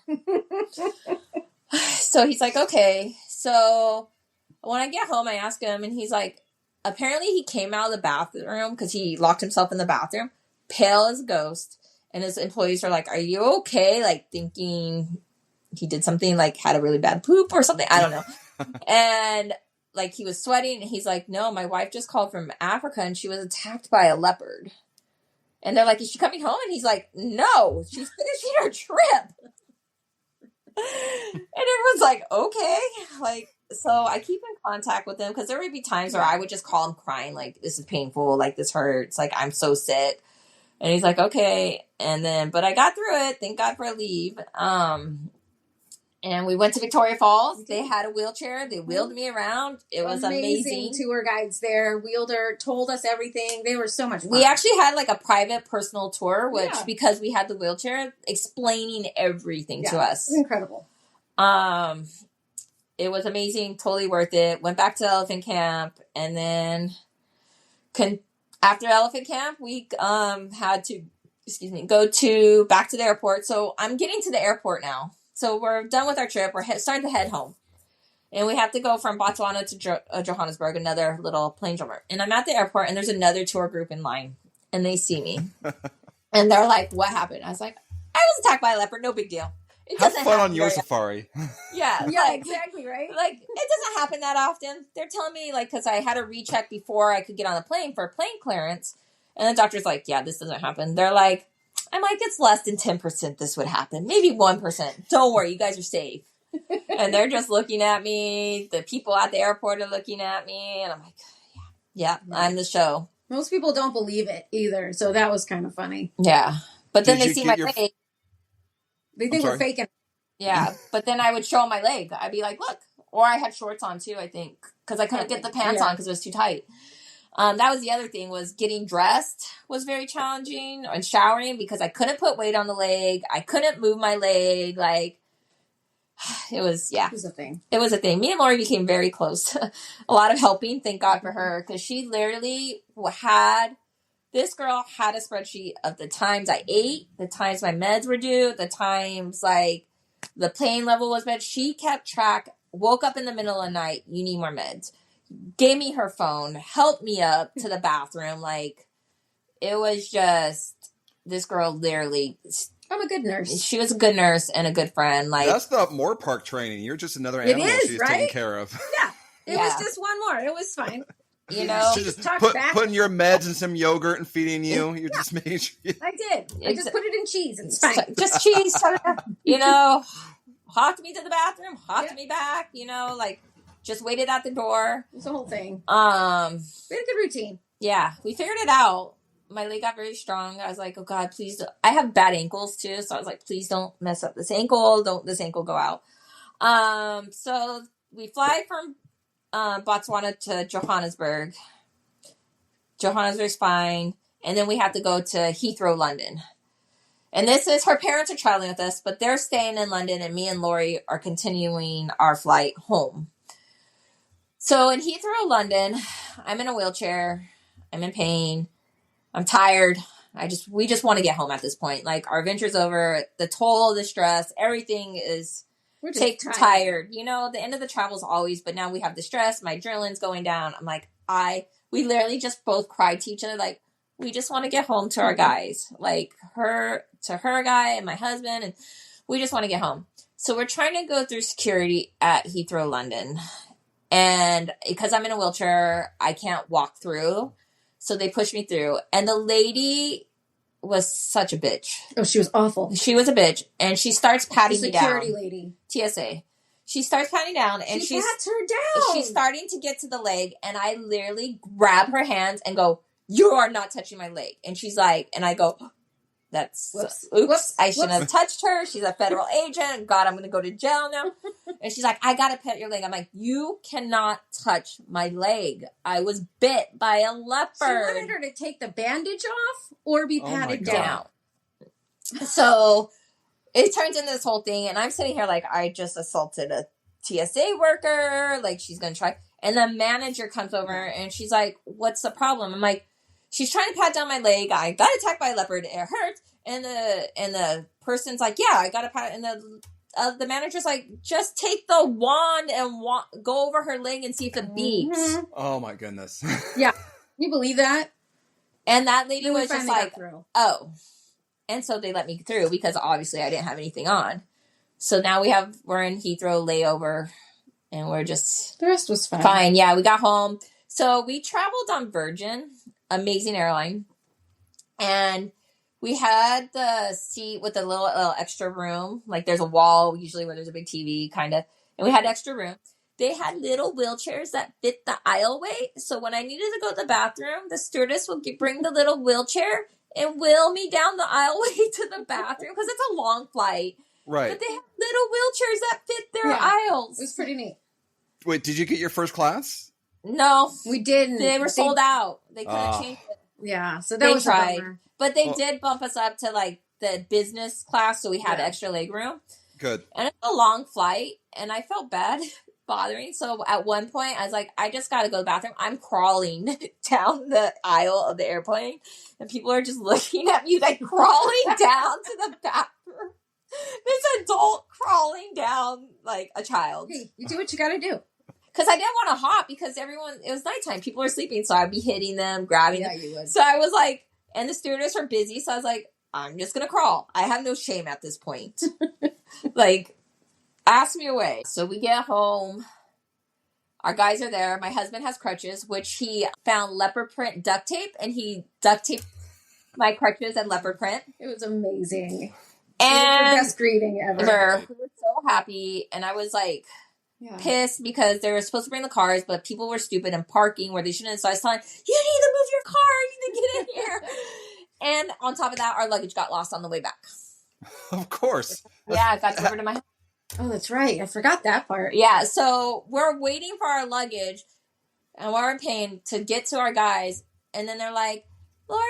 So he's like, okay. So when I get home, I ask him and he's like, apparently he came out of the bathroom because he locked himself in the bathroom, pale as a ghost. And his employees are like, are you okay? Like thinking he did something, like had a really bad poop or something. I don't know. And like he was sweating and he's like, no, my wife just called from Africa and she was attacked by a leopard. And they're like, is she coming home? And he's like, no, she's finishing her trip. And everyone's like, okay. Like, so I keep in contact with him because there would be times where I would just call him crying. Like, this is painful. Like, this hurts. Like, I'm so sick. And he's like, okay. And then, but I got through it. Thank God for a leave. And we went to Victoria Falls. They had a wheelchair. They wheeled me around. It was amazing. Tour guides there. Told us everything. They were so much fun. We actually had like a private personal tour, which because we had the wheelchair, explaining everything to us. It was incredible. It was amazing. Totally worth it. Went back to the elephant camp and then After elephant camp, we had to, go back to the airport. So I'm getting to the airport now. So we're done with our trip. We're starting to head home. And we have to go from Botswana to Johannesburg, another little plane jumper. And I'm at the airport, and there's another tour group in line. And they see me. And they're like, what happened? I was like, I was attacked by a leopard. No big deal. It Have doesn't fun happen on your very safari. Yeah, like, exactly, right? Like, it doesn't happen that often. They're telling me, like, because I had a recheck before I could get on the plane for plane clearance. And the doctor's like, yeah, this doesn't happen. They're like, I'm like, it's less than 10% this would happen. Maybe 1%. Don't worry, you guys are safe. And they're just looking at me. The people at the airport are looking at me. And I'm like, yeah, I'm the show. Most people don't believe it either. So that was kind of funny. Yeah. But then they see my leg. They think we're faking. Yeah. But then I would show my leg. I'd be like, look. Or I had shorts on too, I think. Because I couldn't get the pants on because it was too tight. That was the other thing, was getting dressed was very challenging, and showering, because I couldn't put weight on the leg. I couldn't move my leg. Like, it was a thing. It was a thing. Me and Lori became very close. A lot of helping. Thank God for her. Because she literally this girl had a spreadsheet of the times I ate, the times my meds were due, the times, like, the pain level was bad. She kept track. Woke up in the middle of the night. You need more meds. Gave me her phone, helped me up to the bathroom. Like, it was just, this girl literally. I'm a good nurse. She was a good nurse and a good friend. Like, that's the Moore Park training. You're just another animal she's taking care of. Yeah, it was just one more. It was fine. You know, she just putting your meds and some yogurt and feeding you. You just made sure. I did. I just put it in cheese. It's fine. Just cheese. You know, hawked me to the bathroom, hawked me back. You know, like, just waited at the door. It's the whole thing. We had a good routine. Yeah, we figured it out. My leg got very strong. I was like, oh God, please don't. I have bad ankles too. So I was like, please don't mess up this ankle. Don't this ankle go out. So we fly from Botswana to Johannesburg. Johannesburg's fine. And then we have to go to Heathrow, London. And this is, her parents are traveling with us, but they're staying in London, and me and Lori are continuing our flight home. So in Heathrow, London, I'm in a wheelchair. I'm in pain. I'm tired. We just want to get home at this point. Like, our adventure's over. The toll, the stress, everything is tired. You know, the end of the travel is always, but now we have the stress. My adrenaline's going down. I'm like, we literally just both cried to each other. Like, we just want to get home to our guys. Like, her guy and my husband. And we just want to get home. So we're trying to go through security at Heathrow, London. And because I'm in a wheelchair, I can't walk through. So they pushed me through. And the lady was such a bitch. Oh, she was awful. She was a bitch. And she starts patting me down. Security lady. TSA. She starts patting down. And she pats her down. She's starting to get to the leg. And I literally grab her hands and go, you are not touching my leg. And she's like, and I go, oops. I shouldn't have touched her. She's a federal agent. God, I'm going to go to jail now. And she's like, I got to pet your leg. I'm like, you cannot touch my leg. I was bit by a leopard. She wanted her to take the bandage off or be patted down. So it turns into this whole thing. And I'm sitting here like, I just assaulted a TSA worker. Like, she's going to try. And the manager comes over and she's like, what's the problem? I'm like, she's trying to pat down my leg. I got attacked by a leopard. It hurts. And the person's like, yeah, I got a pat. And the manager's like, just take the wand and go over her leg and see if it beeps. Mm-hmm. Oh my goodness. Yeah. Can you believe that? And that lady was just like, oh. And so they let me through because obviously I didn't have anything on. So now we're in Heathrow layover and we're just. The rest was fine. Fine. Yeah. We got home. So we traveled on Virgin. Amazing airline. And we had the seat with a little extra room. Like, there's a wall usually where there's a big TV, kind of. And we had extra room. They had little wheelchairs that fit the aisleway. So when I needed to go to the bathroom, the stewardess would bring the little wheelchair and wheel me down the aisleway to the bathroom because it's a long flight. Right. But they had little wheelchairs that fit their aisles. It was pretty neat. Wait, did you get your first class? No. We didn't. They were sold out. They couldn't change it. Yeah, so that was tried. A bummer. But they did bump us up to, like, the business class, so we had extra leg room. Good. And it's a long flight, and I felt bad bothering. So at one point, I was like, I just got to go to the bathroom. I'm crawling down the aisle of the airplane, and people are just looking at me like crawling down to the bathroom. This adult crawling down like a child. Hey, you do what you got to do. Because I didn't want to hop because it was nighttime. People are sleeping, so I'd be hitting them, grabbing them. You would. So I was like, and the stewardess were busy, so I was like, I'm just going to crawl. I have no shame at this point. Like, ask me away. So we get home. Our guys are there. My husband has crutches, which he found leopard print duct tape, and he duct taped my crutches and leopard print. It was amazing. And it was the best greeting ever. We were so happy, and I was like pissed because they were supposed to bring the cars, but people were stupid and parking where they shouldn't. So I was telling, you need to move your car. You need to get in here. And on top of that, our luggage got lost on the way back. Of course. Yeah, it got delivered to my house. Oh, that's right. I forgot that part. Yeah, so we're waiting for our luggage, and we're in pain to get to our guys, and then they're like, Lori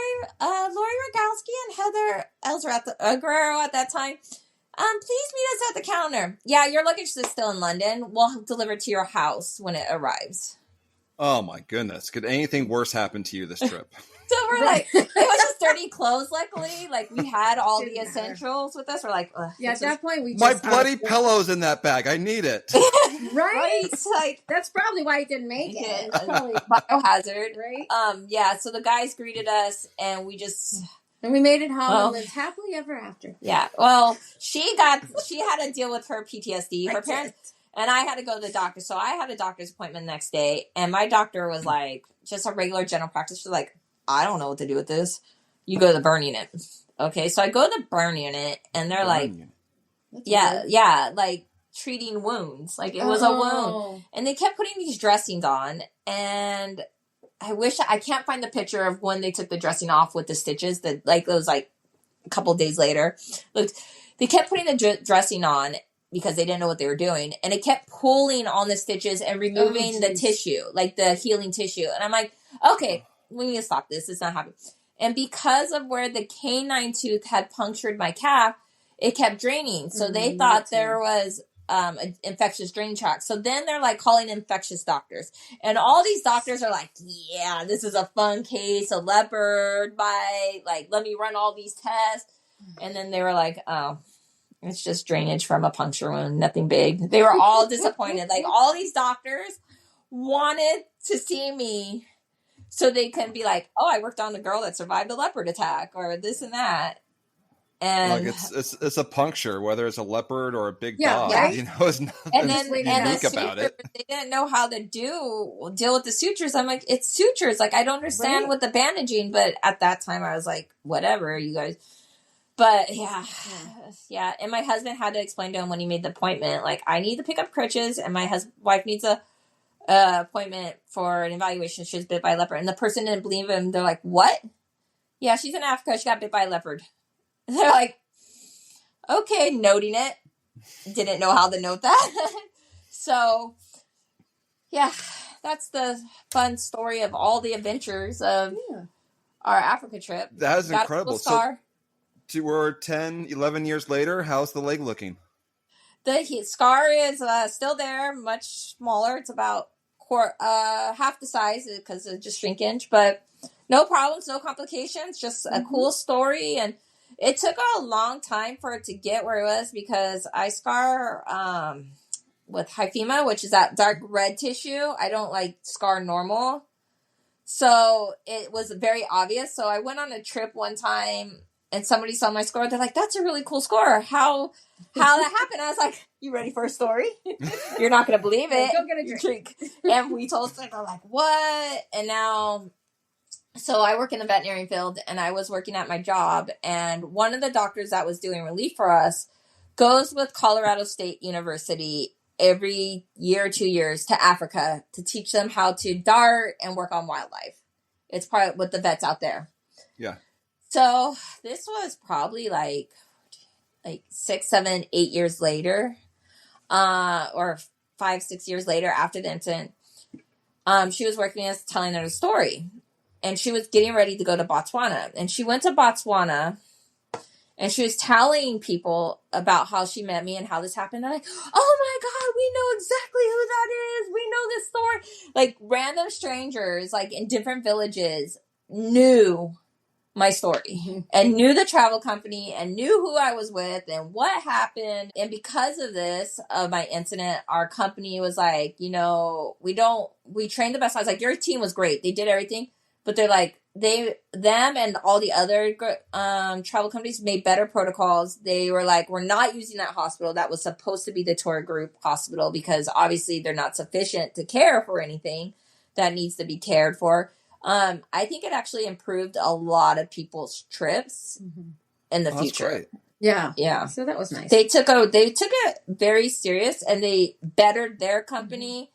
Rogowski and Heather Guerrero at that time, please meet us at the counter. Yeah, your luggage is still in London. We'll deliver it to your house when it arrives. Oh my goodness. Could anything worse happen to you this trip? So we're like, it was just dirty clothes, luckily. Like, we had all the essentials with us. We're like, ugh. Yeah, at that point, we just... My bloody pillow's in that bag. I need it. Right? Like, that's probably why it didn't make it. Biohazard. Right? Yeah, so the guys greeted us, and we just... And we made it home and lived happily ever after. Yeah, well, she had to deal with her PTSD. Her parents... And I had to go to the doctor. So I had a doctor's appointment the next day, and my doctor was like, just a regular general practice. She's like, I don't know what to do with this. You go to the burn unit. Okay, so I go to the burn unit, and they're like, like treating wounds. Like, it was a wound. And they kept putting these dressings on, and I can't find the picture of when they took the dressing off with the stitches. That like, it was like a couple days later. Look, they kept putting the dressing on because they didn't know what they were doing, and it kept pulling on the stitches and removing the tissue, like the healing tissue. And I'm like, okay, we need to stop this. It's not happening. And because of where the canine tooth had punctured my calf, it kept draining. So they thought there was an infectious drain tract. So then they're like calling infectious doctors. And all these doctors are like, yeah, this is a fun case, a leopard bite. Like, let me run all these tests. And then they were like, oh, it's just drainage from a puncture wound. Nothing big. They were all disappointed. Like, all these doctors wanted to see me so they can be like, oh, I worked on the girl that survived a leopard attack, or this and that. And like, it's a puncture, whether it's a leopard or a big dog. Right? You know, it's nothing unique about it. They didn't know how to deal with the sutures. I'm like, it's sutures. Like, I don't understand with the bandaging, but at that time I was like, whatever, you guys. But yeah. And my husband had to explain to him when he made the appointment, like, I need to pick up crutches, and my wife needs a appointment for an evaluation. She was bit by a leopard, and the person didn't believe him. They're like, what? Yeah, she's in Africa. She got bit by a leopard. And they're like, okay, noting it. Didn't know how to note that. So, yeah, that's the fun story of all the adventures of our Africa trip. That is incredible. So, we're 10, 11 years later. How's the leg looking? The scar is still there, much smaller. It's about half the size because of just shrinkage, but no problems, no complications, just a cool story. And it took a long time for it to get where it was because I scar with hyphema, which is that dark red tissue. I don't like scar normal. So it was very obvious. So I went on a trip one time and somebody saw my scar. They're like, that's a really cool scar. How that happened? I was like, you ready for a story? You're not going to believe it. Go get a drink. And we told them, they're like, what? And now, so I work in the veterinary field, and I was working at my job, and one of the doctors that was doing relief for us goes with Colorado State University every year or 2 years to Africa to teach them how to dart and work on wildlife. It's part of with the vets out there. Yeah. So this was probably like 6, 7, 8 years later, or 5, 6 years later after the incident. She was working with us, telling her the story, and she was getting ready to go to Botswana, and she went to Botswana, And she was telling people about how she met me and how this happened. They're like, oh my God, we know exactly who that is. We know this story. Like random strangers, like in different villages, knew my story and knew the travel company and knew who I was with and what happened. And because of this, of my incident, our company was like, we trained the best. I was like, your team was great. They did everything. But they're like, them and all the other travel companies made better protocols. They were like, we're not using that hospital. That was supposed to be the tour group hospital because obviously they're not sufficient to care for anything that needs to be cared for. I think it actually improved a lot of people's trips in the future. Great. Yeah. Yeah. So that was nice. They took it very serious and they bettered their company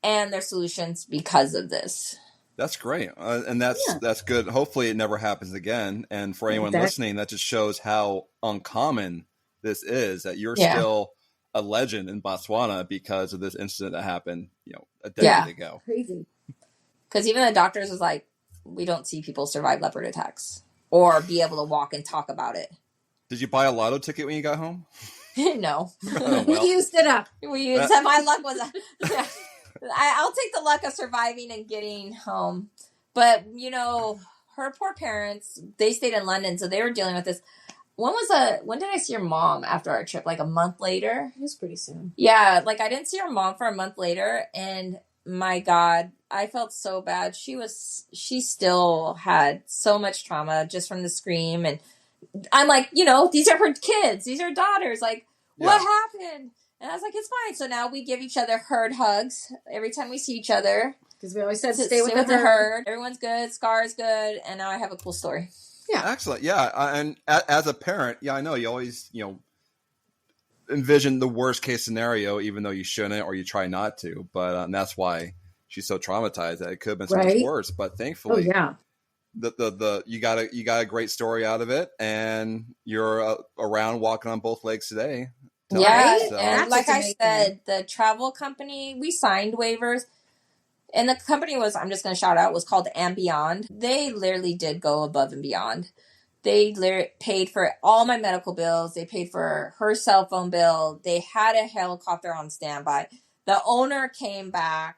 and their solutions because of this. That's great. And that's good. Hopefully it never happens again. And for anyone listening, that just shows how uncommon this is, that you're still a legend in Botswana because of this incident that happened, a decade ago. Crazy. Because even the doctors was like, we don't see people survive leopard attacks or be able to walk and talk about it. Did you buy a lotto ticket when you got home? No. We used it up. We used it. My luck was... I'll take the luck of surviving and getting home. But, her poor parents, they stayed in London, so they were dealing with this. When did I see your mom after our trip? Like a month later? It was pretty soon. Yeah, like I didn't see her mom for a month later, and my God, I felt so bad. She still had so much trauma just from the scream. And I'm like, these are her kids. These are daughters. Like, what happened? And I was like, it's fine. So now we give each other herd hugs every time we see each other. Because we always said to stay with the herd. Everyone's good. Scar's good. And now I have a cool story. Yeah. Excellent. Yeah. And as a parent, I know you always, envision the worst case scenario, even though you shouldn't or you try not to. But that's why she's so traumatized that it could have been so much worse. But thankfully, you got a great story out of it, and you're around walking on both legs today. And like I said, the travel company, we signed waivers. And the company I'm just going to shout out, was called And Beyond. They literally did go above and beyond. They paid for all my medical bills. They paid for her cell phone bill. They had a helicopter on standby. The owner came and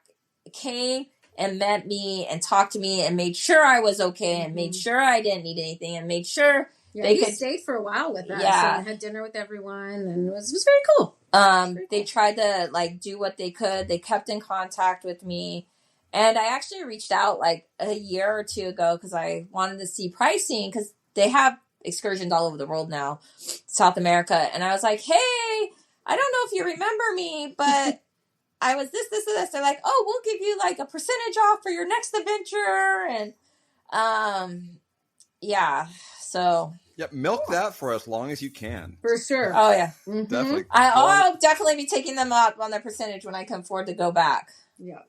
met me and talked to me and made sure I was okay and made sure I didn't need anything and made sure they could stayed for a while with us. Yeah. And had dinner with everyone, and it was very cool. They tried to do what they could. They kept in contact with me. And I actually reached out a year or two ago because I wanted to see pricing, because they have excursions all over the world now, South America. And I was like, hey, I don't know if you remember me, but I was this, and this. They're like, oh, we'll give you a percentage off for your next adventure. And so. Yeah, milk that for as long as you can. For sure. Oh, yeah. Definitely. I'll definitely be taking them up on their percentage when I come forward to go back. Yeah.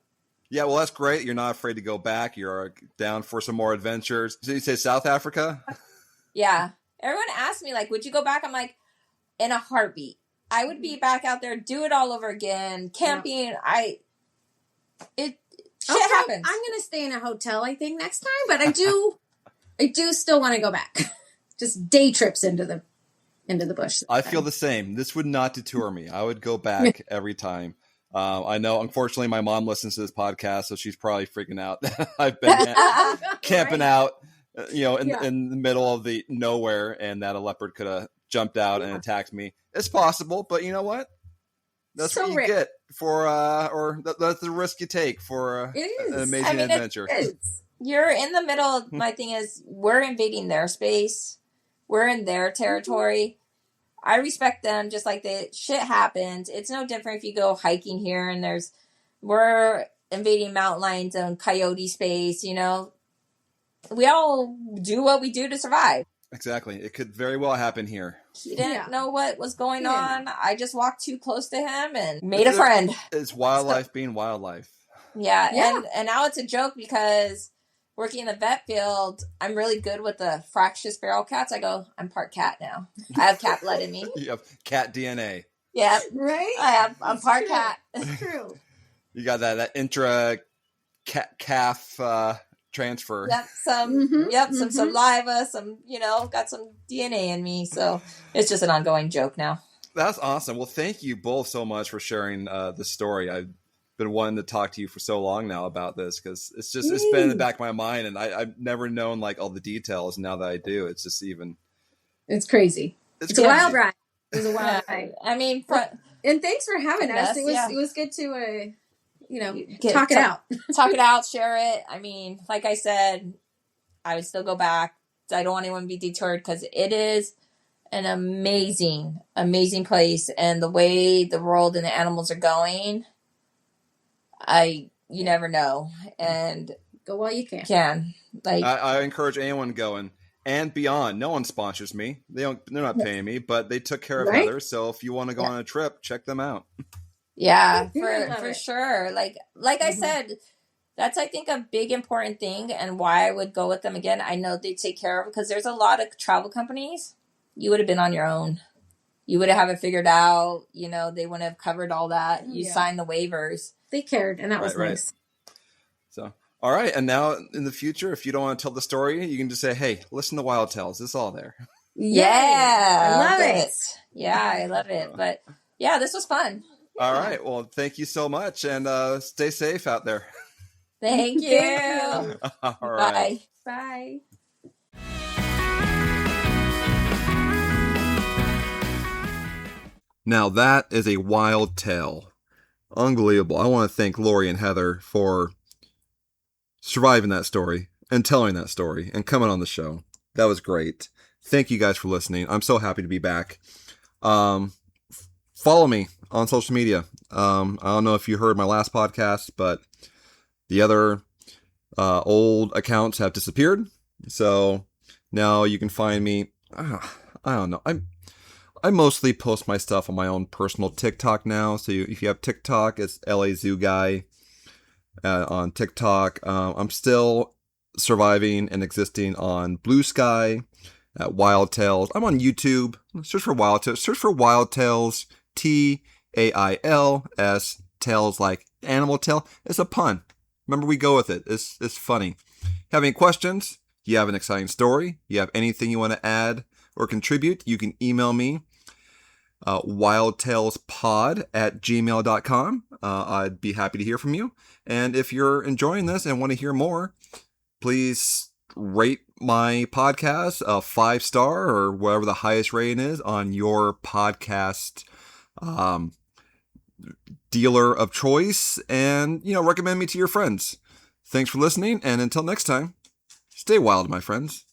Yeah, well, that's great. You're not afraid to go back. You're down for some more adventures. So you say South Africa? Yeah. Everyone asks me, would you go back? I'm like, in a heartbeat. I would be back out there, do it all over again. Camping, shit happens. I'm going to stay in a hotel, I think, next time. But I do still want to go back. Just day trips into the bush. I feel the same. This would not deter me. I would go back every time. I know, unfortunately, my mom listens to this podcast, so she's probably freaking out that I've been camping out, in the middle of the nowhere, and that a leopard could have jumped out and attacked me. It's possible, but you know what? That's what you get for, that's the risk you take for an amazing adventure. You're in the middle. My thing is, we're invading their space. We're in their territory. I respect them, just like the shit happens. It's no different if you go hiking here and we're invading mountain lions and coyote space, We all do what we do to survive. Exactly. It could very well happen here. He didn't know what was going on. I just walked too close to him and made a friend. It's wildlife being wildlife. Yeah. And now it's a joke because working in the vet field, I'm really good with the fractious feral cats. I go, I'm part cat now. I have cat blood in me. You have cat DNA. Yeah. Right? I'm part cat. It's true. You got that intra calf transfer. Yep, some saliva, some, got some DNA in me. So it's just an ongoing joke now. That's awesome. Well, thank you both so much for sharing the story. I've been wanting to talk to you for so long now about this because it's been in the back of my mind, and I've never known like all the details. Now that I do, it's just it's crazy. It's crazy. A wild ride. It was a wild ride. I mean, and thanks for having us. It was good to talk it out. Talk it out, share it. I mean, like I said, I would still go back. I don't want anyone to be deterred because it is an amazing, amazing place. And the way the world and the animals are going, you never know. And go while you can. Like I encourage anyone going and beyond. No one sponsors me. They're not paying me, but they took care of Heather. So if you want to go on a trip, check them out. Yeah, for sure. Like I said, that's, I think, a big important thing, and why I would go with them again. I know they take care of it because there's a lot of travel companies. You would have been on your own. You would have it figured out. They wouldn't have covered all that. You signed the waivers. They cared, and that was nice. So, all right. And now in the future, if you don't want to tell the story, you can just say, hey, listen to Wild Tales. It's all there. Yeah. I love it. Yeah, I love it. But yeah, this was fun. All right. Well, thank you so much, and stay safe out there. Thank you. All right. Bye. Now that is a wild tale. Unbelievable. I want to thank Lori and Heather for surviving that story and telling that story and coming on the show. That was great. Thank you guys for listening. I'm so happy to be back. Follow me on social media. I don't know if you heard my last podcast, but the other old accounts have disappeared. So now you can find me. I don't know. I mostly post my stuff on my own personal TikTok now. So if you have TikTok, it's LA Zoo Guy on TikTok. I'm still surviving and existing on Blue Sky at Wild Tales. I'm on YouTube. Search for Wild Tales. Search for Wild Tales. TAILS. Tales like animal tail. It's a pun. Remember, we go with it. It's funny. Have any questions? You have an exciting story? You have anything you want to add or contribute? You can email me. wildtalespod@gmail.com. I'd be happy to hear from you. And if you're enjoying this and want to hear more, please rate my podcast a 5-star or whatever the highest rating is on your podcast dealer of choice, and recommend me to your friends. Thanks for listening, and until next time, stay wild, my friends.